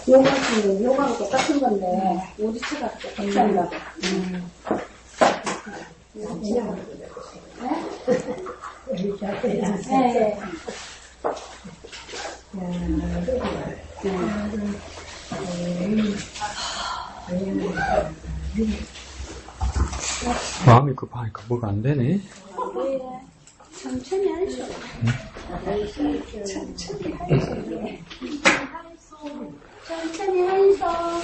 요거하고 똑같은 건데, 우리 차가 똑같이 한다고. 네. 마음이 급하니까 뭐가 안 되네. 천천히 하셔. 천천히 하셔. 천천히 하셔.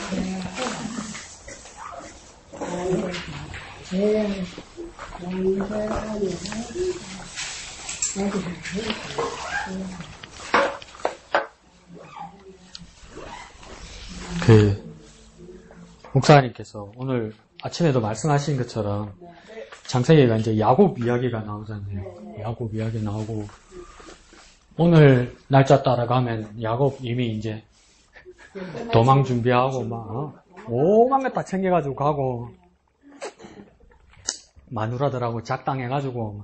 목사님께서 오늘 아침에도 말씀하신 것처럼 장세기가 이제 야곱 이야기가 나오잖아요. 야곱 이야기 나오고 오늘 날짜 따라가면 야곱 이미 이제 도망 준비하고 막 오만 것 다 챙겨가지고 가고 마누라들하고 작당해가지고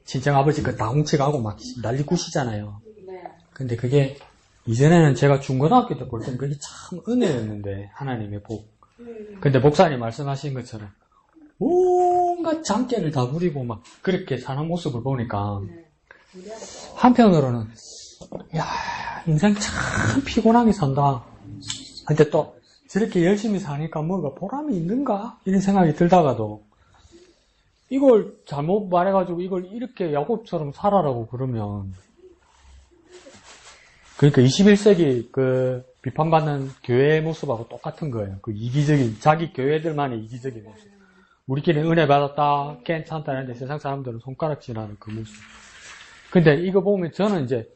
친정 아버지 그 다 훔쳐가고 막 난리 굿이잖아요. 근데 그게 이전에는 제가 중고등학교 때 볼 때는 그게 참 은혜였는데 하나님의 복. 근데 목사님 말씀하신 것처럼 온갖 장깨를 다 부리고 막 그렇게 사는 모습을 보니까 한편으로는 야 인생 참 피곤하게 산다. 근데 또 저렇게 열심히 사니까 뭔가 보람이 있는가? 이런 생각이 들다가도 이걸 잘못 말해가지고 이걸 이렇게 야곱처럼 살아라고 그러면 그러니까 21세기 그 비판받는 교회의 모습하고 똑같은 거예요. 그 이기적인 자기 교회들만의 이기적인 모습. 우리끼리 은혜 받았다 괜찮다 하는데 세상 사람들은 손가락질하는 그 모습. 근데 이거 보면 저는 이제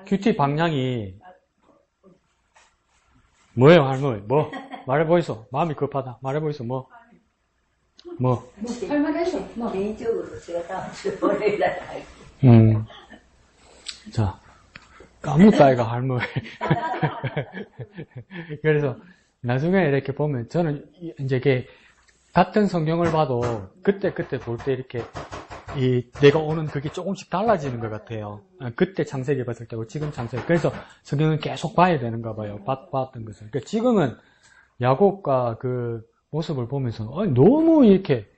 큐티 방향이 뭐예요 할머니? 뭐? 말해보이소. 마음이 급하다. 말해보이소. 뭐? 할만해서. 개인적으로 제가 다음 주에 보내려 할게. 자, 까먹다 아이가 할머니. 그래서 나중에 이렇게 보면 저는 이제 이게 같은 성경을 봐도 그때 볼 때 이렇게 내가 오는 그게 조금씩 달라지는 것 같아요. 그때 창세기 봤을 때고 지금 창세기. 그래서 성경은 계속 봐야 되는가 봐요. 봤던 것을. 그러니까 지금은 야곱과 그 모습을 보면서 너무 이렇게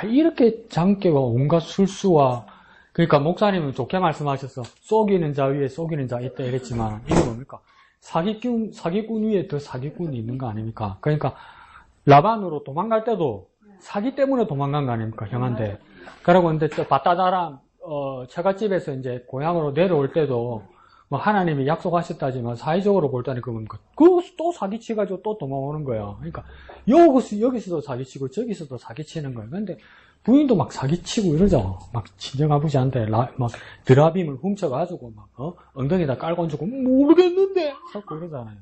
이렇게 장깨와 온갖 술수와 그러니까 목사님은 좋게 말씀하셨어. 속이는 자 위에 속이는 자 있다 이랬지만 이게 뭡니까? 사기꾼 위에 더 사기꾼이 있는 거 아닙니까? 그러니까 라반으로 도망갈 때도 사기 때문에 도망간 거 아닙니까? 형한테. 그러고 근데 저 바다다람 처갓집에서 이제 고향으로 내려올 때도 뭐 하나님이 약속하셨다지만 사회적으로 볼 때는 그건 또 사기치가지고 또 도망오는 거야. 그러니까 여기서도 사기치고 저기서도 사기치는 거야. 근데 부인도 막 사기치고 이러죠. 막 친정아버지한테 막 드라빔을 훔쳐가지고 막 엉덩이에다 깔고 얹고 모르겠는데 자꾸 이러잖아요.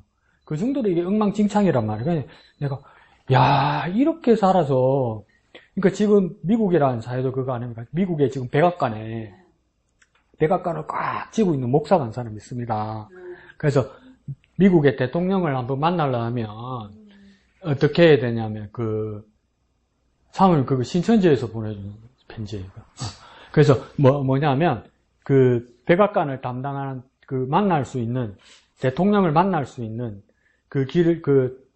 그 정도로 이게 엉망진창이란 말이에요. 그러니까 내가 이렇게 살아서 그러니까 지금 미국이라는 사회도 그거 아닙니까? 미국에 지금 백악관을 꽉 쥐고 있는 목사가 한 사람이 있습니다. 그래서 미국의 대통령을 한번 만나려면 어떻게 해야 되냐면 사모님 그거 신천지에서 보내주는 편지예요. 그래서 뭐냐면 그 백악관을 담당하는 만날 수 있는 대통령을 만날 수 있는 그 길을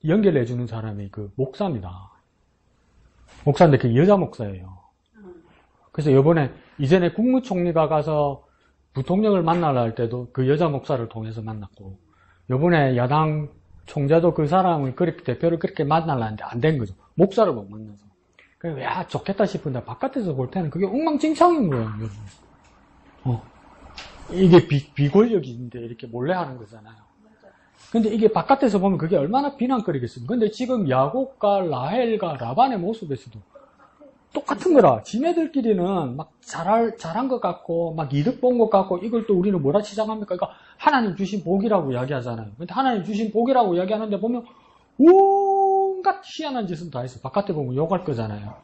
연결해 주는 사람이 그 목사입니다. 목사인데 그 여자 목사예요. 그래서 이전에 국무총리가 가서 부통령을 만나려 할 때도 그 여자 목사를 통해서 만났고, 요번에 야당 총재도 그 사람을 대표를 그렇게 만나려 하는데 안 된 거죠. 목사를 못 만나서. 그래서 좋겠다 싶은데 바깥에서 볼 때는 그게 엉망진창인 거예요. 이게 비권력인데 이렇게 몰래 하는 거잖아요. 근데 이게 바깥에서 보면 그게 얼마나 비난거리겠습니까? 근데 지금 야곱과 라헬과 라반의 모습에서도 똑같은 거라. 지네들끼리는 막 잘한 것 같고, 막 이득 본 것 같고, 이걸 또 우리는 뭐라 치장합니까? 그러니까 하나님 주신 복이라고 이야기하잖아요. 근데 하나님 주신 복이라고 이야기하는데 보면, 온갖 희한한 짓은 다 했어. 바깥에 보면 욕할 거잖아요.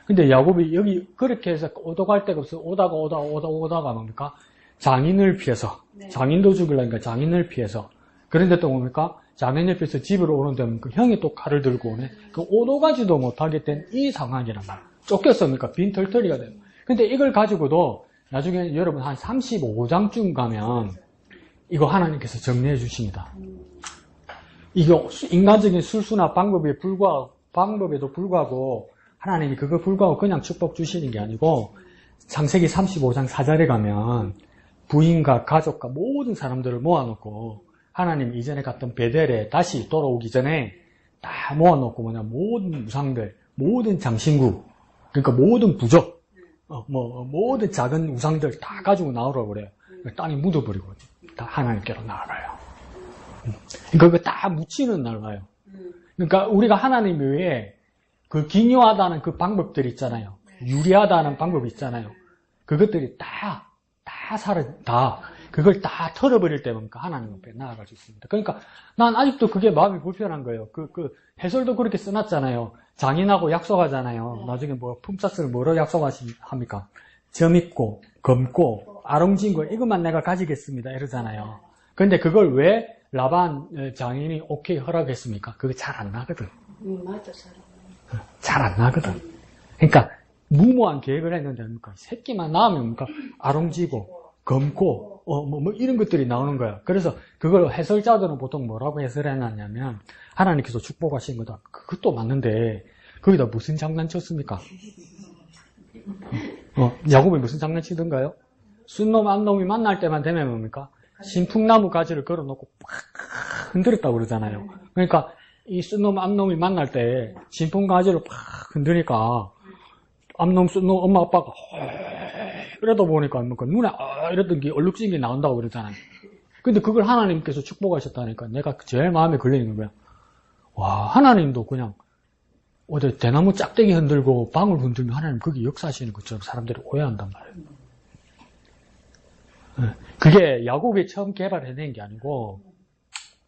근데 야곱이 여기 그렇게 해서 오도갈 데가 없어. 오다가 뭡니까? 장인을 피해서. 장인도 죽이려니까 장인을 피해서. 그런데 또 뭡니까? 장인을 피해서 집으로 오는데 그 형이 또 칼을 들고 오네. 그 오도가지도 못하게 된 이 상황이란 말이야. 쫓겼으니까 빈털터리가 돼요. 근데 이걸 가지고도 나중에 여러분 한 35장쯤 가면 이거 하나님께서 정리해 주십니다. 이게 인간적인 술수나 방법에도 불구하고 하나님이 그거 불구하고 그냥 축복 주시는 게 아니고 창세기 35장 4절에 가면 부인과 가족과 모든 사람들을 모아놓고 하나님 이전에 갔던 베델에 다시 돌아오기 전에 다 모아놓고 모든 우상들, 모든 장신구, 그러니까 모든 부족, 모든 작은 우상들 다 가지고 나오라고 그래요. 땅에 묻어버리고 다 하나님께로 나아가요. 그러니까 그거 다 묻히는 날 와요. 그러니까 우리가 하나님 외에 그 기묘하다는 그 방법들이 있잖아요. 유리하다는 방법이 있잖아요. 그것들이 그걸 다 털어버릴 때 보니까 하나님 앞에 나아갈 수 있습니다. 그러니까 난 아직도 그게 마음이 불편한 거예요. 그 해설도 그렇게 써놨잖아요. 장인하고 약속하잖아요. 나중에 품삯을 뭐로 약속합니까? 점 있고, 검고, 아롱진 거 이것만 내가 가지겠습니다. 이러잖아요. 근데 그걸 왜 라반 장인이 오케이 허락했습니까? 그게 잘 안 나거든. 맞아, 잘 안 나거든. 그러니까 무모한 계획을 했는데 새끼만 나오면 아롱지고 검고 이런 것들이 나오는 거야. 그래서 그걸 해설자들은 보통 뭐라고 해설해놨냐면 하나님께서 축복하신 거다. 그것도 맞는데 거기다 무슨 장난쳤습니까? 야곱이 무슨 장난치던가요? 순놈 암놈이 만날 때만 되면 뭡니까? 신풍나무 가지를 걸어놓고 팍 흔들었다고 그러잖아요. 그러니까 이 순놈 암놈이 만날 때 신풍 가지를 팍 흔드니까 암놈 순놈 엄마 아빠가 이러다 보니까 눈에 이랬던 게 얼룩진 게 나온다고 그러잖아요. 근데 그걸 하나님께서 축복하셨다니까 내가 제일 마음에 걸리는 거야. 와, 하나님도 그냥 어제 대나무 짝대기 흔들고 방울 흔들면 하나님 거기 역사하시는 것처럼 사람들이 오해한단 말이에요. 그게 야곱이 처음 개발해낸 게 아니고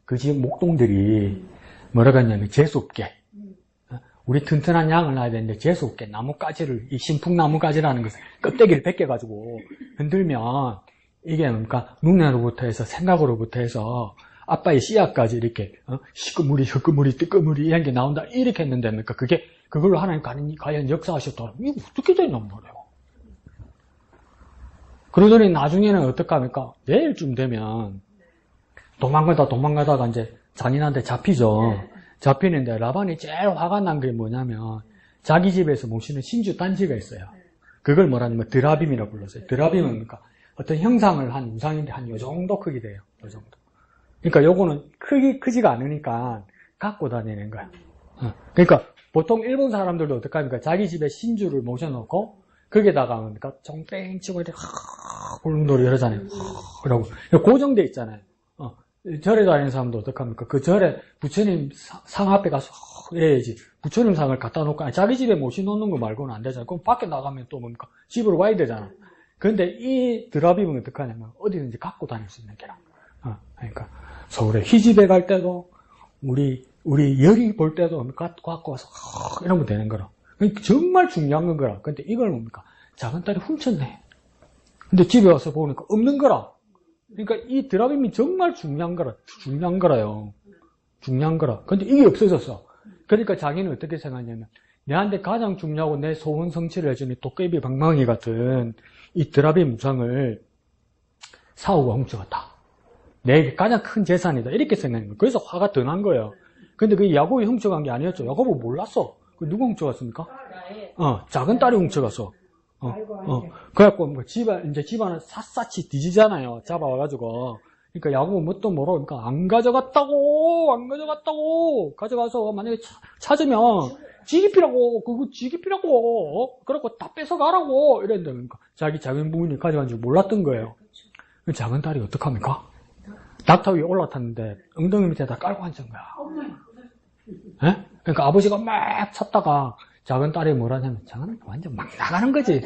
그 지금 목동들이 뭐라고 했냐면 재수없게 우리 튼튼한 양을 놔야 되는데 재수없게 나뭇가지를 이 신풍나무가지라는 것을 껍데기를 벗겨가지고 흔들면 이게 그러니까 눈으로부터 해서 생각으로부터 해서 아빠의 씨앗까지 이렇게 시꺼물이 흙꺼물이 뜨꺼물이 이런 게 나온다 이렇게 했는데 그러니까 그걸로 하나님 과연 역사하셨다. 이거 어떻게 되냔 말이에요. 그러더니 나중에는 어떡합니까? 내일쯤 되면 도망가다가 이제 장인한테 잡히죠. 잡히는데 라반이 제일 화가 난 게 뭐냐면 자기 집에서 모시는 신주 단지가 있어요. 그걸 뭐라냐면 드라빔이라고 불렀어요. 드라빔은 뭡니까? 어떤 형상을 한 우상인데 한 요 정도 크기 돼요. 요 정도. 그러니까 요거는 크지가 않으니까 갖고 다니는 거야. 그러니까 보통 일본 사람들도 어떡합니까? 자기 집에 신주를 모셔놓고 거기에다가 뭡니까? 종뺑 치고 이렇게 굴릉돌이 이러잖아요. 그러고 고정돼 있잖아요. 절에 다니는 사람도 어떡합니까? 그 절에 부처님 상 앞에 가서 이래야지. 부처님 상을 갖다 놓고 자기 집에 모셔놓는 거 말고는 안 되잖아요. 그럼 밖에 나가면 또 뭡니까? 집으로 와야 되잖아. 그런데 이 드라빔은 어떡하냐면 어디든지 갖고 다닐 수 있는 게라. 그러니까 서울에 희집에 갈 때도 우리 열이 볼 때도 갖고 와서 이러면 되는 거라. 정말 중요한 건 거라. 근데 이걸 뭡니까? 작은 딸이 훔쳤네. 근데 집에 와서 보니까 없는 거라. 그러니까 이 드라빔이 정말 중요한 거라요. 중요한 거라. 근데 이게 없어졌어. 그러니까 자기는 어떻게 생각하냐면 내한테 가장 중요하고 내 소원 성취를 해주는 도깨비 방망이 같은 이 드라빔 우상을 사오고 훔쳐갔다. 내 가장 큰 재산이다. 이렇게 생각하는 거예요. 그래서 화가 더 난 거예요. 근데 그 야곱이 훔쳐간 게 아니었죠. 야곱은 몰랐어. 그 누가 훔쳐갔습니까? 작은 딸이 훔쳐갔어. 그래갖고 이제 집안은 샅샅이 뒤지잖아요. 잡아와가지고. 그러니까 야곱은 뭣도 모르고, 그러니까 안 가져갔다고. 가져가서 만약에 찾으면 지기피라고. 그거 지기피라고. 그래갖고 다 뺏어가라고. 이랬는데, 그러니까 자기 작은 부인이 가져간 줄 몰랐던 거예요. 그 작은 딸이 어떡합니까? 낙타 위에 올라탔는데 엉덩이 밑에다 깔고 앉은 거야. 예? 그러니까 아버지가 막 찾다가 작은 딸이 뭐라냐면 작은 완전 막 나가는 거지.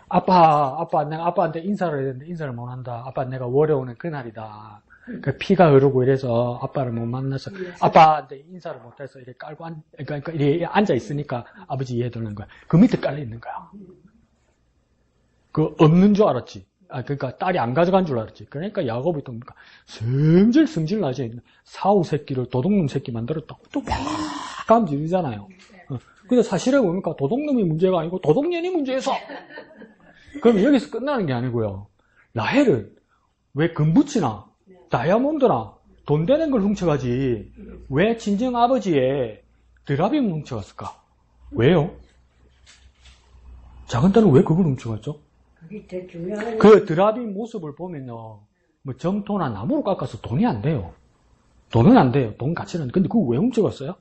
아빠 내가 아빠한테 인사를 해야 되는데 인사를 못 한다. 아빠 내가 월요 오는 그날이다. 그 피가 흐르고 이래서 아빠를 못 만나서 아빠한테 인사를 못 해서 이렇게 깔고 그러니까 이렇게 앉아 있으니까 아버지 이해되는 거야. 그 밑에 깔려 있는 거야. 그 없는 줄 알았지. 그러니까 딸이 안 가져간 줄 알았지. 그러니까 야곱이 또 뭡니까? 성질 나지. 사후 새끼를 도둑놈 새끼 만들었다고 또 막 감지르잖아요. 근데 사실은 뭡니까? 도둑놈이 문제가 아니고 도둑년이 문제였어. 그럼 여기서 끝나는 게 아니고요. 라헬은 왜 금붙이나 다이아몬드나 돈 되는 걸 훔쳐가지 왜 친정 아버지의 드라빔을 훔쳐갔을까? 왜요? 작은 딸은 왜 그걸 훔쳐갔죠? 그게 제일 중요한. 그 드라빔 모습을 보면요, 뭐 점토나 나무로 깎아서 돈이 안 돼요. 돈은 안 돼요. 돈 가치는. 근데 그거 왜 훔쳐갔어요?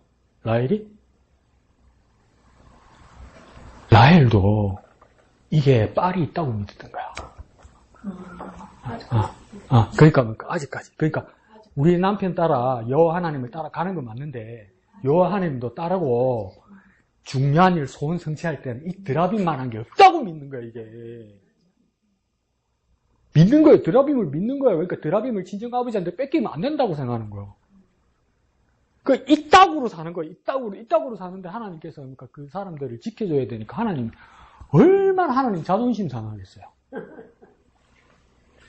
라헬이? 라헬도 이게 빨이 있다고 믿었던 거야. 그러니까 아직까지. 그러니까 우리 남편 따라 여호와 하나님을 따라가는 건 맞는데 여호와 하나님도 따르고 중요한 일 소원 성취할 때는 이 드라빔만한 게 없다고 믿는 거야 이게. 믿는 거예요. 드라빔을 믿는 거예요. 그러니까 드라빔을 친정 아버지한테 뺏기면 안 된다고 생각하는 거예요. 그 이따구로 사는 거예요. 이따구로 사는데 하나님께서 그러니까 그 사람들을 지켜줘야 되니까 하나님 얼마나 하나님 자존심 상하겠어요.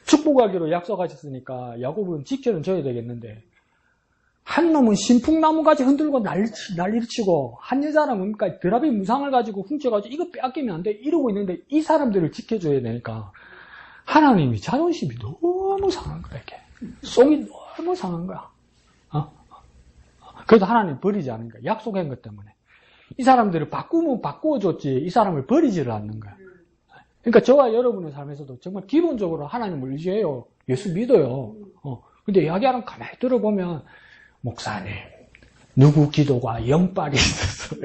축복하기로 약속하셨으니까 야곱은 지켜는 줘야 되겠는데 한 놈은 신풍나무까지 흔들고 난리를 치고 한 여자는 뭡니까 드라빔 무상을 가지고 훔쳐가지고 이거 빼앗기면 안 돼 이러고 있는데 이 사람들을 지켜줘야 되니까 하나님이 자존심이 너무 상한 거야 이렇게. 쏭이 너무 상한 거야. 그래도 하나님 버리지 않은 거야. 약속한 것 때문에. 이 사람들을 바꾸면 바꾸어줬지 이 사람을 버리지를 않는 거야. 그러니까 저와 여러분의 삶에서도 정말 기본적으로 하나님을 의지해요. 예수 믿어요. 근데 이야기하는 가만히 들어보면 목사님 누구 기도가 영빨이 있어서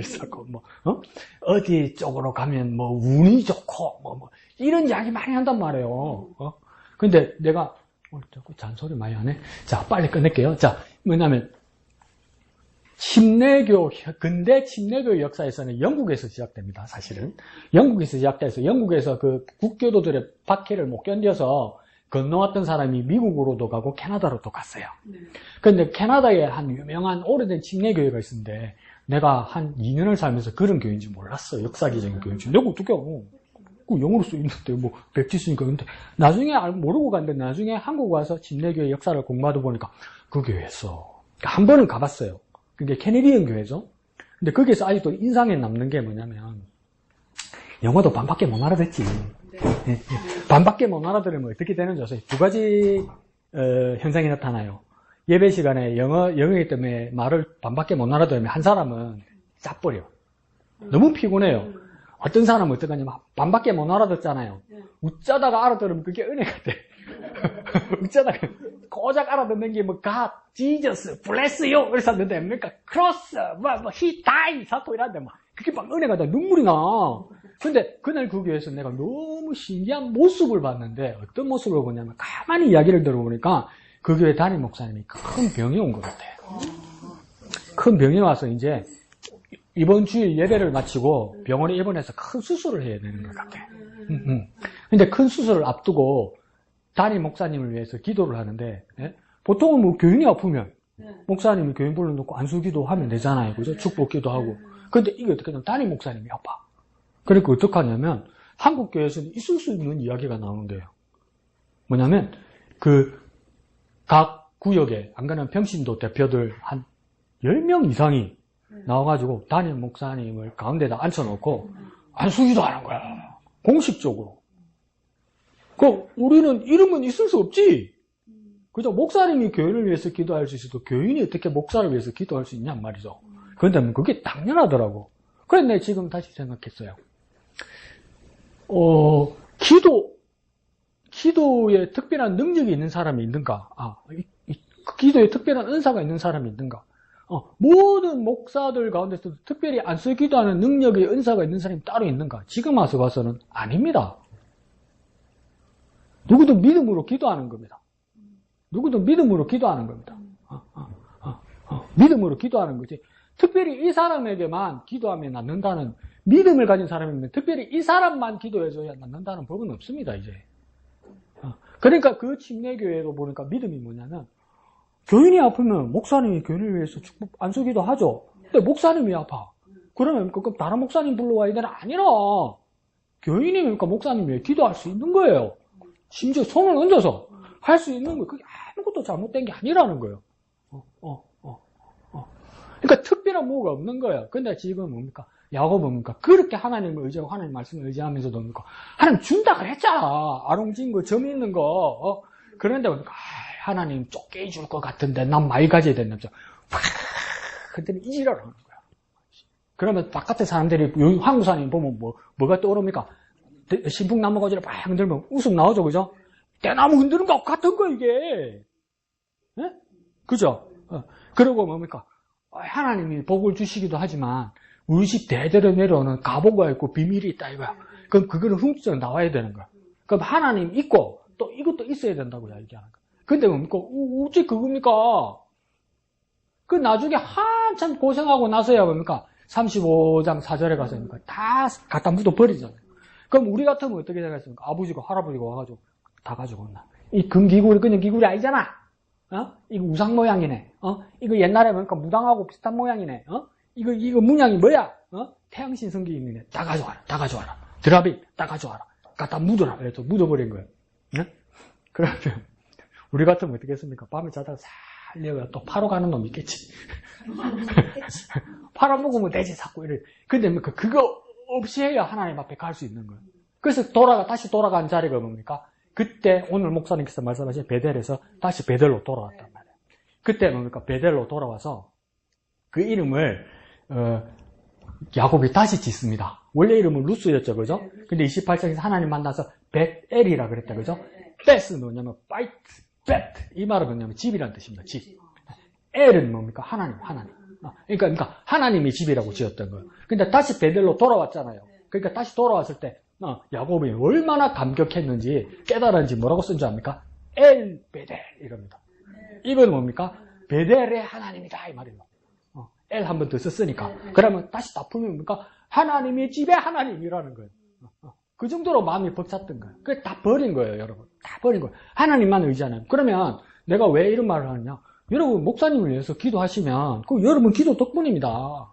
어디 쪽으로 가면 뭐 운이 좋고 뭐 이런 이야기 많이 한단 말이에요. 근데 내가 오늘 자꾸 잔소리 많이 하네. 자 빨리 끝낼게요. 자 뭐냐면 침례교, 근대 침례교 역사에서는 영국에서 시작됩니다, 사실은. 영국에서 시작돼서, 영국에서 그 국교도들의 박해를 못 견뎌서 건너왔던 사람이 미국으로도 가고 캐나다로도 갔어요. 근데 캐나다에 한 유명한 오래된 침례교회가 있었는데, 내가 한 2년을 살면서 그런 교회인지 몰랐어, 역사기적인 교회인지. 내가 어떻게 알고? 그 영어로 써있는데, 뭐, 백지수니까. 근데 나중에 모르고 갔는데, 나중에 한국 와서 침례교회 역사를 공부하다 보니까 그 교회였어. 한 번은 가봤어요. 그게 캐네디언 교회죠. 근데 거기에서 아직도 인상에 남는 게 뭐냐면 영어도 반밖에 못 알아듣지. 네. 반밖에 못 알아들으면 어떻게 되는 줄 아세요? 두 가지 현상이 나타나요. 예배 시간에 영어이기 때문에 말을 반밖에 못 알아들으면 한 사람은 짜버려. 너무 피곤해요. 어떤 사람은 어떻게 하냐면 반밖에 못 알아듣잖아요. 웃자다가 알아들으면 그게 은혜가 돼. 웃자다가 고작 알아듣는 게 뭐 God, Jesus, bless you 그래서 하는데 뭡니까 cross, he died 사토 이란데 막 그게 막 은혜가 돼 눈물이 나. 근데 그날 그 교회에서 내가 너무 신기한 모습을 봤는데 어떤 모습을 보냐면 가만히 이야기를 들어보니까 그 교회 담임 목사님이 큰 병이 온 것 같아요. 큰 병이 와서 이제 이번 주일 예배를 마치고 병원에 입원해서 큰 수술을 해야 되는 것 같아요. 근데 큰 수술을 앞두고 담임 목사님을 위해서 기도를 하는데, 예? 보통은 뭐 교인이 아프면, 목사님이 교인 불러놓고 안수기도 하면 되잖아요. 그죠? 축복기도 하고. 근데 이게 어떻게 되면 담임 목사님이 아파. 그러니까 어떡하냐면, 한국교회에서는 있을 수 있는 이야기가 나오는데요. 뭐냐면, 각 구역에, 안 그러면 평신도 대표들 한 10명 이상이 나와가지고 담임 목사님을 가운데다 앉혀놓고 안수기도 하는 거야. 공식적으로. 우리는 이러면 있을 수 없지. 그죠? 목사님이 교인을 위해서 기도할 수 있어도 교인이 어떻게 목사를 위해서 기도할 수 있냔 말이죠. 그런데 그게 당연하더라고. 그래서 내가 지금 다시 생각했어요. 기도에 특별한 능력이 있는 사람이 있는가? 기도에 특별한 은사가 있는 사람이 있는가? 모든 목사들 가운데서도 특별히 안수 기도하는 능력의 은사가 있는 사람이 따로 있는가? 지금 와서 봐서는 아닙니다. 누구든 믿음으로 기도하는 겁니다. 누구든 믿음으로 기도하는 겁니다. 믿음으로 기도하는 거지. 특별히 이 사람에게만 기도하면 낫는다는 믿음을 가진 사람이면 특별히 이 사람만 기도해줘야 낫는다는 법은 없습니다, 이제. 그러니까 그 침례교회로 보니까 믿음이 뭐냐면 교인이 아프면 목사님이 교인을 위해서 축복 안수기도 하죠. 근데 목사님이 아파. 그러면 그럼 다른 목사님 불러와야 되나? 아니라 교인이니까 목사님이 위해 기도할 수 있는 거예요. 심지어 손을 얹어서 할 수 있는 거예요. 그게 아무것도 잘못된 게 아니라는 거예요. 그러니까 특별한 뭐가 없는 거예요. 근데 지금 뭡니까? 야곱은 뭡니까? 그렇게 하나님을 의지하고 하나님 말씀을 의지하면서도 뭡니까? 하나님 준다 그랬잖아. 아롱진 거, 점 있는 거. 그런데 뭡니까? 하나님 쫓게 줄 것 같은데 난 많이 가져야 된다면서 팍 그때는 이지랄을 하는 거야. 그러면 바깥에 사람들이 한국 사람이 보면 뭐가 떠오릅니까? 신풍나무 가지를 막 흔들면 웃음 나오죠, 그죠? 대나무 흔드는 것 같은 거 이게. 예? 그죠? 그러고 뭡니까? 하나님이 복을 주시기도 하지만 우리 집 대대로 내려오는 가보가 있고 비밀이 있다 이거야. 그럼 그거는 훔쳐 나와야 되는 거야. 그럼 하나님 있고 또 이것도 있어야 된다고 얘기하는 거야. 근데 뭡니까? 어째 그겁니까? 그 나중에 한참 고생하고 나서야 뭡니까? 35장 4절에 가서 뭡니까? 다 갖다 묻어 버리잖아요. 그럼 우리 같으면 어떻게 생각했습니까? 아버지가 할아버지가 와가지고 다 가지고 온다. 이 금기구리 그냥 기구리 아니잖아. 이거 우상 모양이네. 이거 옛날에 뭡니까? 무당하고 비슷한 모양이네. 이거 문양이 뭐야? 태양신 성기 있는 애. 다 가져와라. 다 가져와라. 드라빗 다 가져와라. 갖다 묻어라. 그래서 묻어버린 거예요. 그러면 우리 같으면 어떻게 했습니까? 밤에 자다가 살려가 또 파러 가는 놈 있겠지. 팔아먹으면 되지 자꾸 이래. 근데 그거 없이 해야 하나님 앞에 갈 수 있는 거예요. 그래서 다시 돌아간 자리가 뭡니까? 그때 오늘 목사님께서 말씀하신 베델에서 다시 베델로 돌아왔단 말이에요. 그때 뭡니까? 베델로 돌아와서 그 이름을 야곱이 다시 짓습니다. 원래 이름은 루스였죠, 그죠? 근데 28장에서 하나님 만나서 벳엘이라 그랬다, 그죠? 벳은 뭐냐면 파이트, 벳 이 말은 뭐냐면 집이라는 뜻입니다. 집. 엘은 뭡니까? 하나님. 그러니까 하나님이 집이라고 지었던 거예요. 근데 다시 베델로 돌아왔잖아요. 그러니까 다시 돌아왔을 때 야곱이 얼마나 감격했는지 깨달았는지 뭐라고 쓴 줄 압니까? 엘 베델 이겁니다. 이건 뭡니까? 베델의 하나님이다 이 말이에요. 엘 한 번 더 썼으니까. 그러면 다시 다 풀면 뭡니까? 하나님이 집의 하나님이라는 거예요. 그 정도로 마음이 벅찼던 거예요. 그게 다 버린 거예요, 여러분. 다 버린 거예요. 하나님만 의지하는. 그러면 내가 왜 이런 말을 하느냐? 여러분 목사님을 위해서 기도하시면 그 여러분 기도 덕분입니다.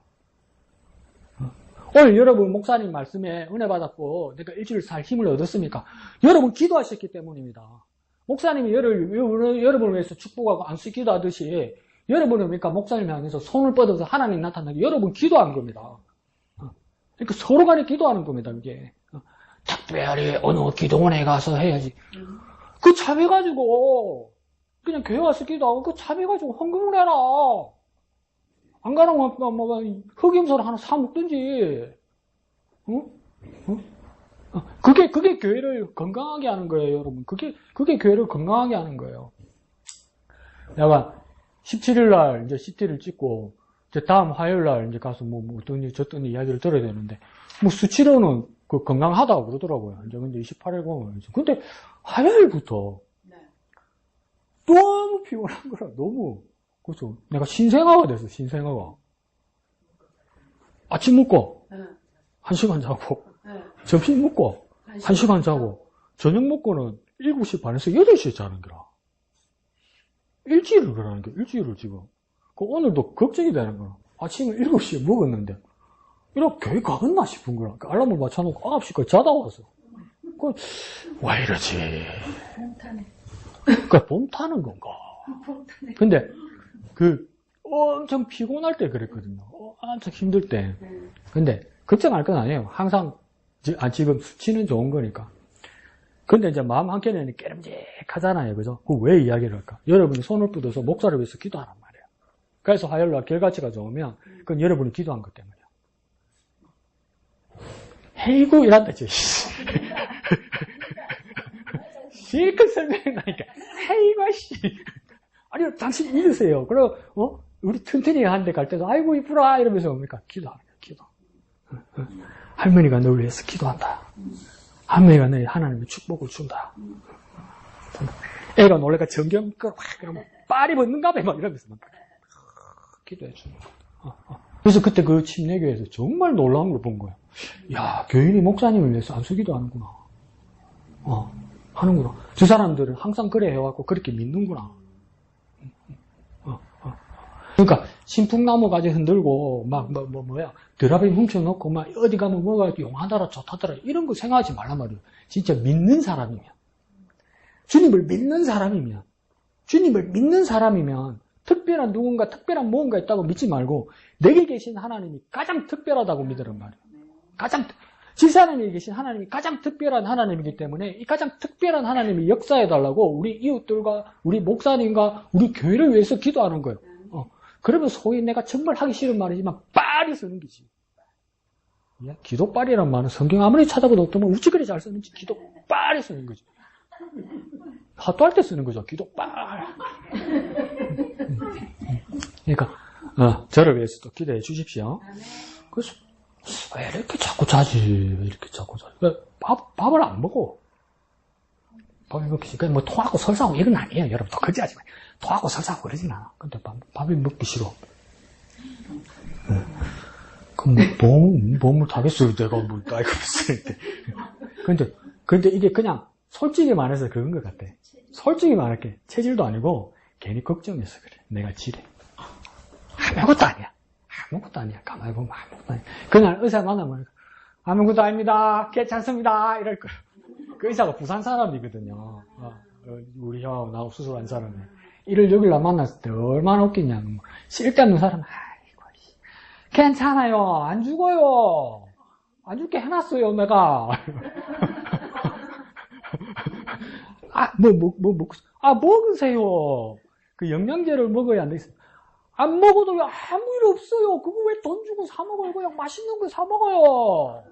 오늘 여러분 목사님 말씀에 은혜 받았고 내가 일주일 살 힘을 얻었습니까? 여러분 기도하셨기 때문입니다. 목사님이 여러분을 위해서 축복하고 안수 기도하듯이 여러분은 그러니까 목사님 향해서 손을 뻗어서 하나님 나타나게 여러분 기도한 겁니다. 그러니까 서로 간에 기도하는 겁니다. 이게 특별히 어느 기도원에 가서 해야지. 그 참여가지고 그냥 교회 와서 기도하고 그 참여가지고 헌금을 해라. 안 가라면 흑임소를 하나 사 먹든지. 그게 교회를 건강하게 하는 거예요, 여러분. 그게 교회를 건강하게 하는 거예요. 내가 17일날 이제 CT를 찍고 이제 다음 화요일날 이제 가서 어떤 저떤 이야기를 들어야 되는데 수치로는 건강하다고 그러더라고요. 이제 근데 28일 보면 근데 화요일부터 너무 피곤한 거라 너무. 그렇죠. 내가 신생아가 됐어, 신생아가. 아침 먹고, 1시간 자고, 점심 먹고, 1시간 자고, 저녁 먹고는 7시 반에서 8시에 자는 거라. 일주일을 그러는 게, 일주일을 지금. 오늘도 걱정이 되는 거라. 아침에 7시에 먹었는데, 이렇게 교회 가겠나 싶은 거라. 알람을 맞춰놓고 9시까지 자다 왔어. 왜 이러지? 그러니까 봄 타는 건가? 근데, 엄청 피곤할 때 그랬거든요. 엄청 힘들 때. 근데, 걱정할 건 아니에요. 항상, 지금 수치는 좋은 거니까. 근데 이제 마음 한켠에는 깨름직하잖아요. 그죠? 왜 이야기를 할까? 여러분이 손을 뻗어서 목사를 위해서 기도하란 말이에요. 그래서 화요일날 결과치가 좋으면, 그건 여러분이 기도한 것 때문이에요. 헤이구, 이란다, 지 실컷 설명이 나니까, 헤이구, 씨. 아니요, 당신 믿으세요. 그리고, 우리 튼튼히 한데 갈 때도, 아이고, 이쁘라, 이러면서 뭡니까? 기도하는 거야, 기도. 할머니가 널 위해서 기도한다. 할머니가 너희 하나님의 축복을 준다. 애가 놀래가 정경 끌어, 그러면, 빨이 벗는가 봐, 막 이러면서 막, 기도해 주는 거야. 그래서 그때 그 침례교회에서 정말 놀라운 걸 본 거예요. 야, 교인이 목사님을 위해서 안수기도 하는구나. 하는구나. 저 사람들은 항상 그래 해왔고, 그렇게 믿는구나. 그러니까 신풍나무 가지 흔들고 막 드라비 훔쳐놓고 막 어디 가면 뭐가 용하더라 좋다더라 이런 거 생각하지 말란 말이에요. 진짜 믿는 사람이면 주님을 믿는 사람이면 특별한 누군가 특별한 무언가 있다고 믿지 말고 내게 계신 하나님이 가장 특별하다고 믿으란 말이에요. 지사님이 계신 하나님이 가장 특별한 하나님이기 때문에 이 가장 특별한 하나님이 역사해달라고 우리 이웃들과 우리 목사님과 우리 교회를 위해서 기도하는 거예요. 그러면 소위 내가 정말 하기 싫은 말이지만 빨리 쓰는 거지. 기도빨이란 말은 성경 아무리 찾아봐도 어떠면 우찌그리 잘 쓰는지 기도빨이 쓰는 거지. 화도할 때 쓰는 거죠. 기도빨. 그러니까 저를 위해서도 기도해 주십시오. 그래서 왜 이렇게 자꾸 자지? 왜 이렇게 자꾸 자지? 밥을 안 먹어. 밥을 먹기 싫어. 뭐 토하고 설사하고 이건 아니에요. 여러분 또 거짓하지 마요. 토하고 설사하고 그러진 않아. 근데 밥이 먹기 싫어. 그럼 뭘 하겠어요? 내가 뭘 나이가 있을 때. 근데 이게 그냥 솔직히 말해서 그런 것 같아. 솔직히 말할게. 체질도 아니고 괜히 걱정해서 그래. 내가 지래. 아무것도 아니야. 아무것도 아니야. 가만히 보면 아무것도 아니야. 그날 의사 만나면 아무것도 아닙니다. 괜찮습니다. 이럴 거야. 그 의사가 부산 사람이거든요. 우리 형하고 나하고 수술한 사람이. 1월 6일 만났을 때 얼마나 웃기냐면 쓸데없는 사람 아이고 괜찮아요. 안 죽어요. 안 죽게 해놨어요. 내가. 먹으세요. 그 영양제를 먹어야 안 되겠어요. 안 먹어도 아무 일 없어요. 그거 왜 돈 주고 사 먹어요? 그냥 맛있는 거 사 먹어요.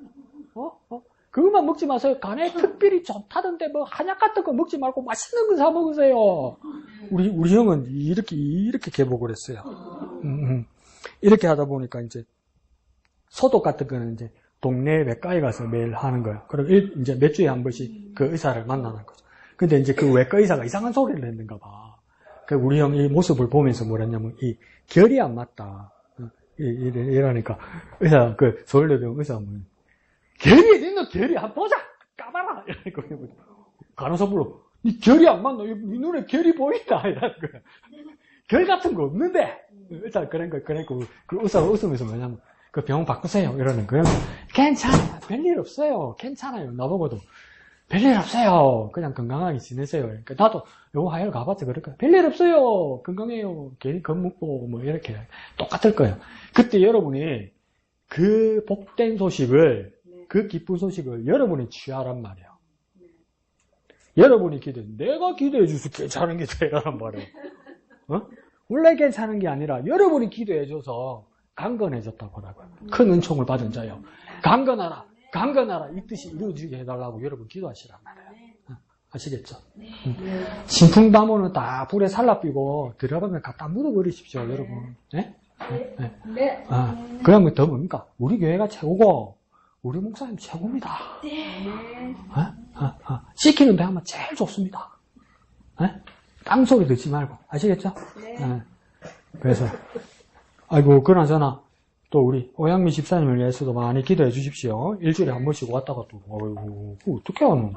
그것만 먹지 마세요. 간에 특별히 좋다던데 뭐 한약 같은 거 먹지 말고 맛있는 거 사 먹으세요. 우리 형은 이렇게 개복을 했어요. 이렇게 하다 보니까 이제 소독 같은 거는 이제 동네 외과에 가서 매일 하는 거예요. 그럼 이제 몇 주에 한 번씩 그 의사를 만나는 거죠. 근데 이제 그 외과 의사가 이상한 소리를 했는가 봐. 그 우리 형 이 모습을 보면서 뭐랬냐면 이 결이 안 맞다. 이러니까 의사 서울대병원 의사는 결이 있는 결이 한번 보자 까봐라 이러니까 간호사 불러 니 결이 안 맞나? 니 눈에 결이 보인다 이러는 거야. 결 같은 거 없는데 일단 그러니까 그 의사가 웃으면서 뭐냐면 그 병원 바꾸세요 이러는 거예요. 괜찮아 별일 없어요. 괜찮아요. 나보고도 별일 없어요. 그냥 건강하게 지내세요. 그러니까 나도 요거 하여 가봤자 그럴 거야. 별일 없어요. 건강해요. 괜히 겁먹고 뭐 이렇게 똑같을 거예요. 그때 여러분이 그 복된 소식을 그 기쁜 소식을 여러분이 취하란 말이에요. 여러분이 내가 기도해 주서 괜찮은 게 되라란 말이에요. 원래 괜찮은 게 아니라 여러분이 기도해 줘서 강건해졌다고 하라고요. 큰 은총을 받은 자요. 강건하라. 이 뜻이 이루어지게 해달라고 여러분 기도하시란 말이에요. 아시겠죠? 신풍나무는 다 불에 살라삐고 들어가면 갖다 묻어버리십시오, 여러분. 네? 네. 그러면 더 뭡니까? 우리 교회가 최고고 우리 목사님 최고입니다. 시키는 데 하면 제일 좋습니다. 딴소리 듣지 말고. 아시겠죠? 네. 그래서 그나저나 또 우리 오양미 집사님을 위해서도 많이 기도해 주십시오. 일주일에 한 번씩 왔다가 또 어떻게 하노?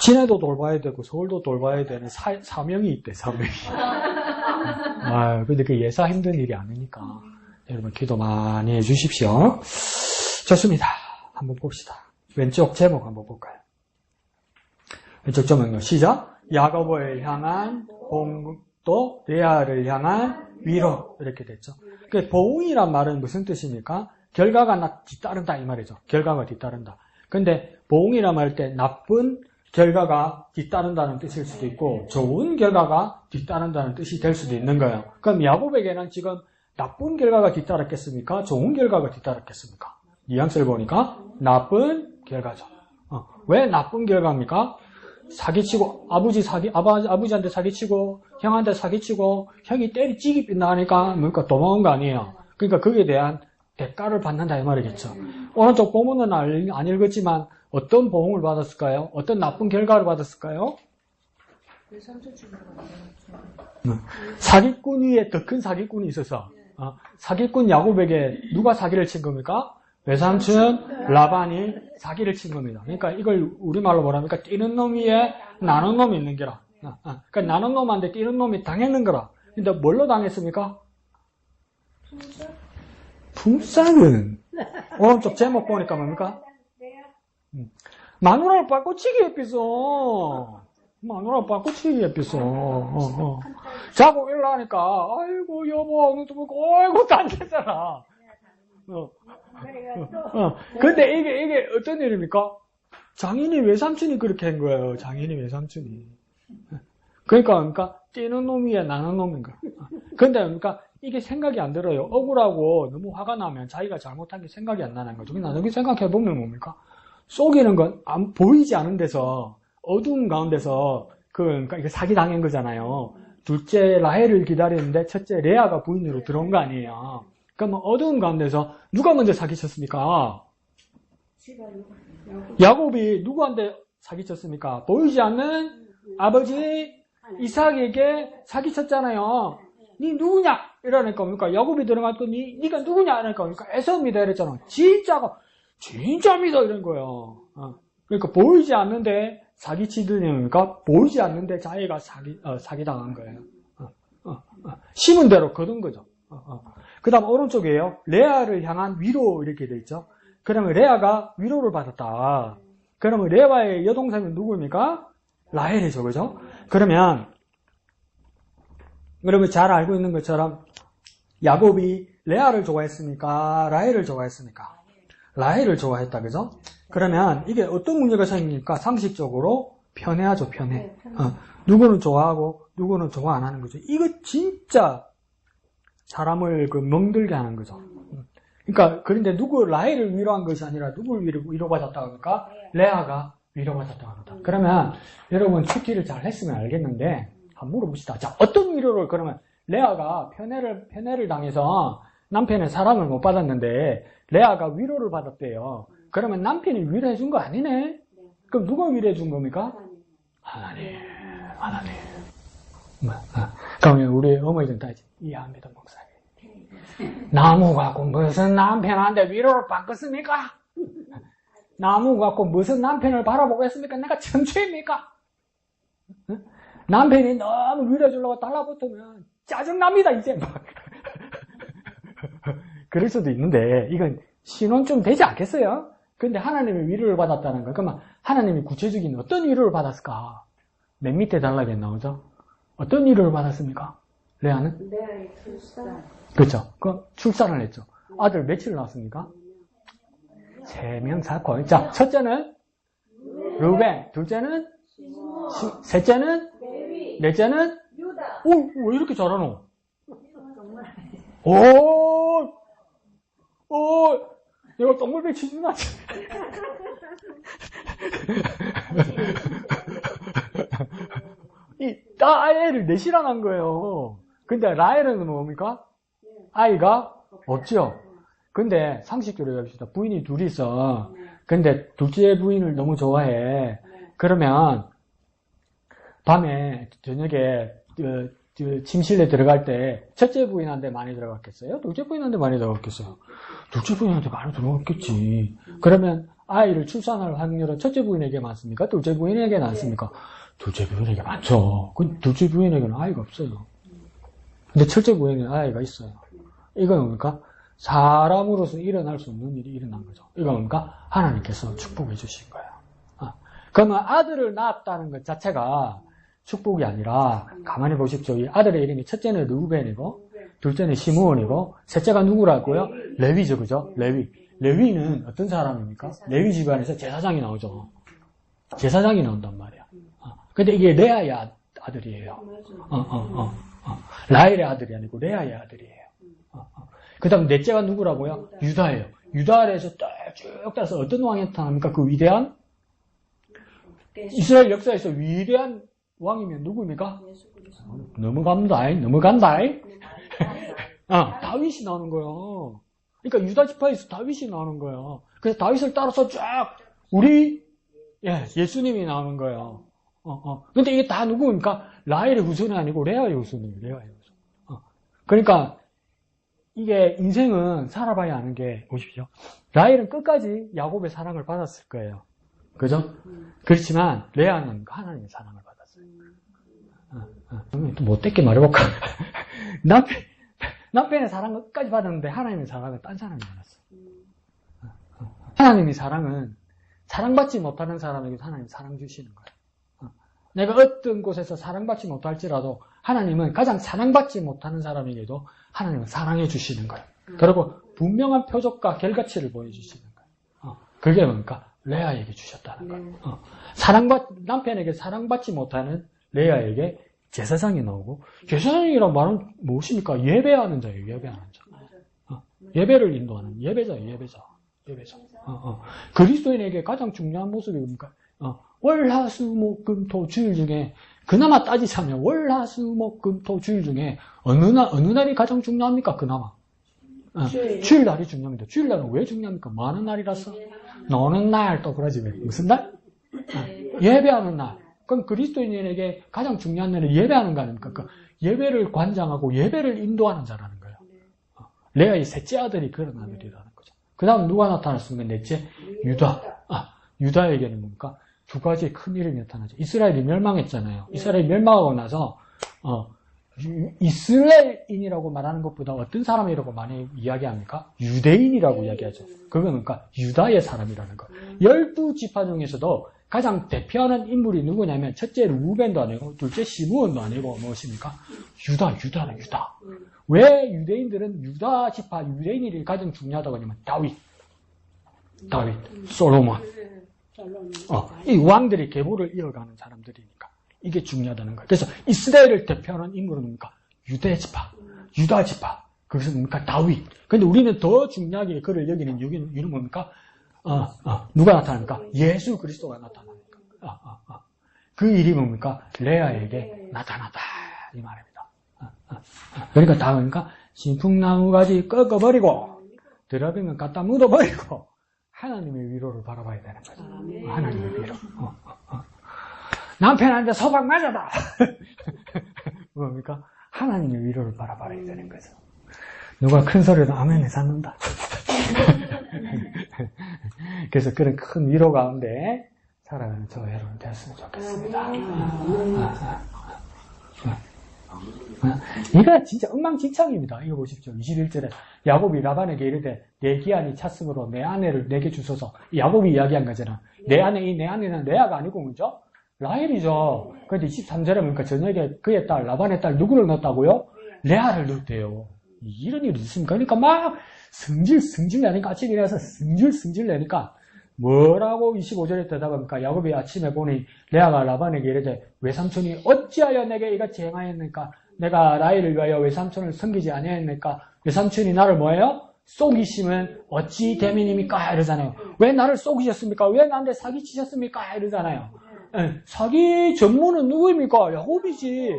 진해도 돌봐야 되고 서울도 돌봐야 되는 사명이 있대. 사명이. 근데 그 예사 힘든 일이 아니니까 여러분 기도 많이 해 주십시오. 좋습니다. 한번 봅시다. 왼쪽 제목 한번 볼까요? 왼쪽 제목은요. 시작. 야고보를 향한 봉또 레아를 향한 위로 이렇게 됐죠. 그 보응이란 말은 무슨 뜻입니까? 결과가 뒤따른다 이 말이죠. 결과가 뒤따른다. 근데 보응이란 말 때 나쁜 결과가 뒤따른다는 뜻일 수도 있고 좋은 결과가 뒤따른다는 뜻이 될 수도 있는 거예요. 그럼 야곱에게는 지금 나쁜 결과가 뒤따랐겠습니까? 좋은 결과가 뒤따랐겠습니까? 뉘앙스를 보니까 나쁜 결과죠. 왜 나쁜 결과입니까? 사기치고 아버지한테 사기치고 형한테 사기치고 형이 찌기 빈다니까 뭔가 도망온 거 아니에요. 그러니까 거기에 대한 대가를 받는다 이 말이겠죠. 오른쪽 본문은 안 읽었지만 어떤 보응을 받았을까요? 어떤 나쁜 결과를 받았을까요? 사기꾼 위에 더 큰 사기꾼이 있어서 사기꾼 야곱에게 누가 사기를 친 겁니까? 외삼촌 라반이 사기를 친 겁니다. 그러니까 이걸 우리말로 뭐랍니까? 뛰는 놈 위에 나는 놈이 있는 게라. 그러니까 나는 놈한테 뛰는 놈이 당했는 거라. 근데 뭘로 당했습니까? 품삯은 오른쪽 제목 보니까 뭡니까? 마누라를 바꿔치기에 삐서 마누라를 바꿔치기에 삐서 자고 일어나니까 아이고 여보 너도 먹고 아이고 딴 데잖아. 근데 이게 어떤 일입니까? 장인이 외삼촌이 그렇게 한 거예요. 장인이 외삼촌이. 그러니까 뛰는 놈이야, 나는 놈인가. 근데 그러니까 이게 생각이 안 들어요. 억울하고 너무 화가 나면 자기가 잘못한 게 생각이 안 나는 거죠. 나중에 생각해보면 뭡니까? 속이는 건 보이지 않은 데서, 어두운 가운데서, 그러니까 이게 사기당한 거잖아요. 둘째 라헬을 기다리는데 첫째 레아가 부인으로 들어온 거 아니에요. 그러면 어두운 가운데서 누가 먼저 사기쳤습니까? 야곱이 누구한테 사기쳤습니까? 보이지 않는 아버지 이삭에게 사기쳤잖아요. 니 누구냐? 이러니까 뭡니까? 야곱이 들어갔더니 니가 누구냐? 이러니까 뭡니까? 에서입니다. 이랬잖아. 진짜입니다. 이런 거예요. 그러니까 보이지 않는데 사기치더니까 보이지 않는데 자기가 사기당한 거예요. 심은 대로 거둔 거죠. 그 다음 오른쪽이에요. 레아를 향한 위로 이렇게 돼 있죠. 그러면 레아가 위로를 받았다. 그러면 레아의 여동생은 누구입니까? 라헬이죠. 그죠? 그러면 잘 알고 있는 것처럼 야곱이 레아를 좋아했습니까? 라헬을 좋아했습니까? 라헬을 좋아했다. 그죠? 그러면 이게 어떤 문제가 생기니까 상식적으로 편애하죠. 편애. 누구는 좋아하고 누구는 좋아 안 하는 거죠. 이거 진짜 사람을 멍들게 하는 거죠. 그러니까 그런데 라헬을 위로한 것이 아니라 누구를 위로받았다고 합니까? 레아가 위로받았다고 합니다. 그러면 여러분 축기를 잘 했으면 알겠는데 한번 물어봅시다. 자, 어떤 위로를 그러면 레아가 편애를 당해서 남편의 사랑을 못 받았는데 레아가 위로를 받았대요. 그러면 남편이 위로해 준 거 아니네? 그럼 누가 위로해 준 겁니까? 하나님. 그러면 우리 어머니들 다 이해합니다, 목사님. 나무 갖고 무슨 남편한테 위로를 받겠습니까? 나무 갖고 무슨 남편을 바라보겠습니까? 내가 천추입니까? 남편이 너무 위로해 주려고 달라붙으면 짜증납니다, 이제 막. 그럴 수도 있는데, 이건 신혼 좀 되지 않겠어요? 근데 하나님의 위로를 받았다는 거. 그러면 하나님이 구체적인 어떤 위로를 받았을까? 맨 밑에 단락에 나오죠? 어떤 위로를 받았습니까? 레아는? 레아의 출산. 그렇죠. 출산을 했죠. 아들 며칠 낳았습니까? 3명 낳고. 자, 첫째는 루벤, 둘째는 셋째는 넷째는 유다. 왜 이렇게 잘하노? 내가 똥물배 치지마. 이 딸애를 넷이나 난 거예요. 근데 라헬은 뭡니까? 아이가 없죠. 근데 상식적으로 해봅시다. 부인이 둘이 있어. 근데 둘째 부인을 너무 좋아해. 그러면 밤에 저녁에 침실에 들어갈 때 첫째 부인한테 많이 들어갔겠어요? 둘째 부인한테 많이 들어갔겠어요? 둘째 부인한테 많이 들어갔겠지. 그러면 아이를 출산할 확률은 첫째 부인에게 많습니까? 둘째 부인에게 많습니까? 둘째 부인에게 많죠. 그 둘째 부인에게는 아이가 없어요. 근데 첫째 부인에게는 아이가 있어요. 이건 뭡니까? 사람으로서 일어날 수 없는 일이 일어난 거죠. 이건 뭡니까? 하나님께서 축복해 주신 거예요. 그러면 아들을 낳았다는 것 자체가 축복이 아니라 가만히 보십시오. 이 아들의 이름이 첫째는 루벤이고 둘째는 시므온이고 셋째가 누구라고요? 레위죠. 그죠? 레위는 어떤 사람입니까? 레위 집안에서 제사장이 나오죠. 제사장이 나온단 말이야. 근데 이게 레아의 아들이에요. 라헬의 아들이 아니고 레아의 아들이에요. 그 다음 넷째가 누구라고요? 유다예요. 유다 아래에서 쭉 따라서 어떤 왕이 나타납니까? 그 위대한 이스라엘 역사에서 위대한 왕이면 누구입니까? 넘어간다. 다윗이 나오는 거예요. 그러니까 유다 지파에서 다윗이 나오는 거예요. 그래서 다윗을 따라서 쫙 예수님이 나오는 거예요. 근데 이게 다 누구입니까? 라헬의 후손이 아니고 레아의 후손이에요. 레아의 후손. 그러니까 이게 인생은 살아봐야 아는 게 보십시오. 라헬은 끝까지 야곱의 사랑을 받았을 거예요. 그죠? 그렇지만 레아는 하나님의 사랑을 받았어요. 또 못되게 말해볼까? 남편의 사랑을 끝까지 받았는데 하나님의 사랑은 딴 사람이 받았어요. 하나님의 사랑은 사랑받지 못하는 사람에게 하나님이 사랑 주시는 거예요. 내가 어떤 곳에서 사랑받지 못할지라도 하나님은 가장 사랑받지 못하는 사람에게도 하나님은 사랑해 주시는 거예요. 그리고 분명한 표적과 결과치를 보여주시는 거예요. 그게 뭡니까? 레아에게 주셨다는 거예요. 남편에게 사랑받지 못하는 레아에게 제사장이 나오고, 제사장이란 말은 무엇입니까? 예배하는 자예요, 예배하는 자. 예배를 인도하는 예배자예요, 예배자. 그리스도인에게 가장 중요한 모습이 뭡니까? 월화수목금토 주일 중에, 그나마 따지자면 월화수목금토 주일 중에 어느 날이 가장 중요합니까? 그나마. 주일날이 중요합니다. 주일날은 왜 중요합니까? 뭐 하는 날이라서? 노는 날, 또 그러지 왜? 무슨 날? 예배하는 날. 그럼 그리스도인에게 가장 중요한 날은 예배하는 거 아닙니까? 그 예배를 관장하고 예배를 인도하는 자라는 거예요. 레아의 셋째 아들이 그런 아들이라는 거죠. 그 다음 누가 나타났습니까? 넷째? 유다. 유다에게는 뭡니까? 두 가지의 큰 이름이 나타나죠. 이스라엘이 멸망했잖아요. 이스라엘이 멸망하고 나서, 이스라엘인이라고 말하는 것보다 어떤 사람이라고 많이 이야기합니까? 유대인이라고 이야기하죠. 그건 그러니까 유다의 사람이라는 거. 12지파 중에서도 가장 대표하는 인물이 누구냐면, 첫째 루벤도 아니고, 둘째 시므온도 아니고, 무엇입니까? 유다. 왜 유대인들은 유다 지파, 유대인이 가장 중요하다고 하냐면, 다윗, 솔로몬. 이 왕들이 계보를 이어가는 사람들이니까. 이게 중요하다는 거예요. 그래서 이스라엘을 대표하는 인물은 뭡니까? 유다 지파. 그것은 뭡니까? 다윗. 근데 우리는 더 중요하게 그를 여기는 이유는 뭡니까? 누가 나타납니까? 예수 그리스도가 나타납니까? 그 일이 뭡니까? 레아에게 나타났다. 이 말입니다. 그러니까 다음이니까 신풍나무 가지 꺾어버리고 드라비면 갖다 묻어버리고 하나님의 위로를 바라봐야 되는 거죠. 하나님의 위로. 남편한테 소박 맞아다. 뭡니까? 하나님의 위로를 바라봐야 되는 거죠. 누가 큰 소리로 아멘을 찾는다. 그래서 그런 큰 위로 가운데 살아가는 저 여러분 되었으면 좋겠습니다. 이거 진짜 엉망진창입니다. 이거 보십시오. 21절에 야곱이 라반에게 이르되 내 기한이 찼으므로 내 아내를 내게 주소서. 야곱이 이야기한 거잖아. 내 아내는 레아가 아니고 뭐죠? 라헬이죠. 그런데 23절에 보니까 저녁에 그의 딸 라반의 딸 누구를 넣었다고요? 레아를 넣었대요. 이런 일이 있습니까? 그러니까 막 승질 내니까 아침에 일어나서 승질 내니까 뭐라고 25절에 대답합니까? 야곱이 아침에 보니 레아가 라반에게 이르되 외삼촌이 어찌하여 내게 이같이 행하였느니까? 내가 라헬을 위하여 외삼촌을 섬기지 아니하였느니까? 외삼촌이 나를 뭐예요? 속이시면 어찌 대민입니까? 이러잖아요. 왜 나를 속이셨습니까? 왜 나한테 사기치셨습니까? 이러잖아요. 사기 전문은 누구입니까? 야곱이지.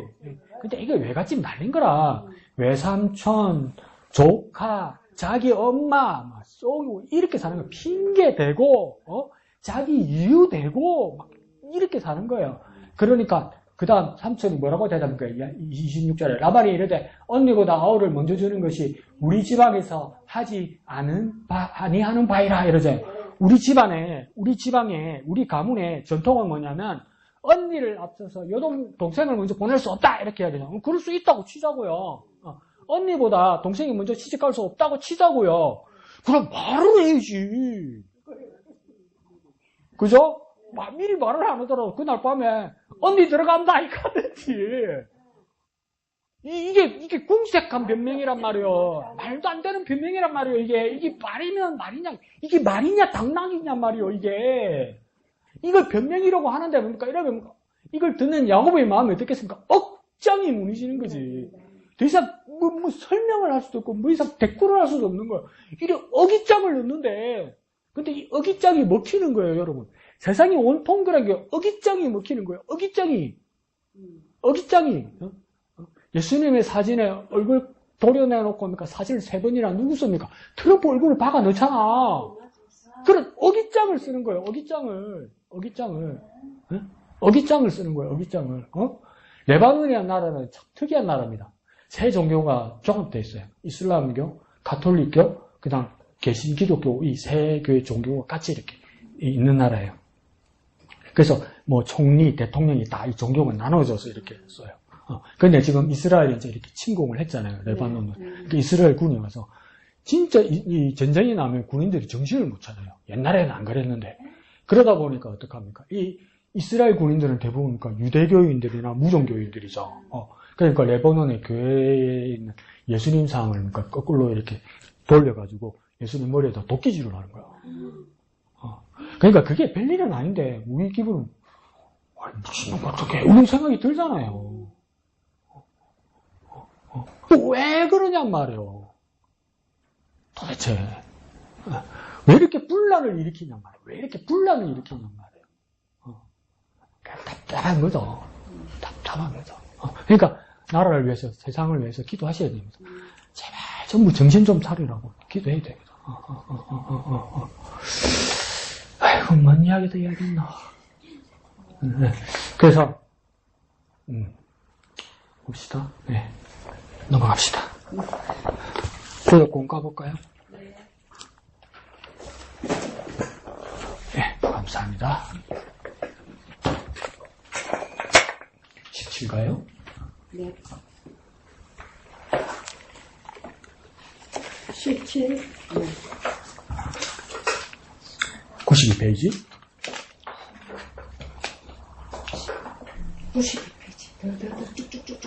근데 이게 외갓집 날린 거라. 외삼촌, 조카, 자기 엄마 막 쏘고 이렇게 사는 거예요. 핑계 대고 자기 이유 대고 막 이렇게 사는 거예요. 그러니까 그 다음 삼촌이 뭐라고 대답합니까? 26절에 라반이 이르되 언니보다 아우를 먼저 주는 것이 우리 지방에서 하지 아니하는 바이라 이러죠. 우리 집안에 우리 가문의 전통은 뭐냐면 언니를 앞서서 동생을 먼저 보낼 수 없다 이렇게 해야 되죠. 그럴 수 있다고 치자고요. 언니보다 동생이 먼저 시집갈 수 없다고 치자고요. 그럼 말을 해야지. 그죠? 미리 말을 안 하더라도 그날 밤에 언니 들어간다 이거든지. 이게 궁색한 변명이란 말이에요. 말도 안 되는 변명이란 말이에요. 이게 말이면 말이냐, 이게 말이냐 당나귀냐 말이에요. 이걸 변명이라고 하는데 뭡니까? 이러면 이걸 듣는 야곱의 마음이 어떻겠습니까? 억장이 무너지는 거지. 더 이상 뭐 설명을 할 수도 없고 뭐 이상 대꾸를 할 수도 없는 거예요. 이게 어깃장을 넣는데, 근데 이 어깃장이 먹히는 거예요, 여러분. 세상이 온통 그런 게 어깃장이 먹히는 거예요. 어깃장이. 예수님의 사진에 얼굴 도려내놓고 뭡니까? 사진을 3번이나 누구 씁니까? 트럼프 얼굴을 박아 넣잖아. 그런 어깃장을 쓰는 거예요. 어깃장을 쓰는 거예요. 어깃장을. 레바논이라는 나라는 참 특이한 나라입니다. 세 종교가 종합되어 있어요. 이슬람교, 가톨릭교, 그 다음 개신기독교 이 세 교의 종교가 같이 이렇게 있는 나라예요. 그래서 뭐 총리, 대통령이 다 이 종교가 나눠져서 이렇게 써요. 근데 지금 이스라엘이 이제 이렇게 침공을 했잖아요. 레바논을. 그러니까 이스라엘 군이 와서 진짜 이 전쟁이 나면 군인들이 정신을 못 차려요. 옛날에는 안 그랬는데. 그러다 보니까 어떡합니까? 이 이스라엘 군인들은 대부분 그러니까 유대교인들이나 무종교인들이죠. 그러니까 레바논의 교회에 있는 예수님 상을 그러니까 거꾸로 이렇게 돌려가지고 예수님 머리에다 도끼질을 하는 거야. 그러니까 그게 별일은 아닌데 우리 기분은 미친놈 어떡해 이런 생각이 들잖아요. 왜 그러냔 말이에요. 도대체 왜 이렇게 분란을 일으키냔 말이에요. 왜 이렇게 분란을 일으키냔 말이에요. 답답한 거죠. 답답한 거죠. 그러니까 나라를 위해서 세상을 위해서 기도하셔야 됩니다. 제발 전부 정신 좀 차리라고 기도해야 됩니다. 아이고 뭔 이야기도 이야기했나. 그래서 봅시다. 네. 넘어갑시다. 구역공 까볼까요? 네, 감사합니다. 17가요? 네. 17. 92페이지. 92페이지. 쭉쭉쭉쭉.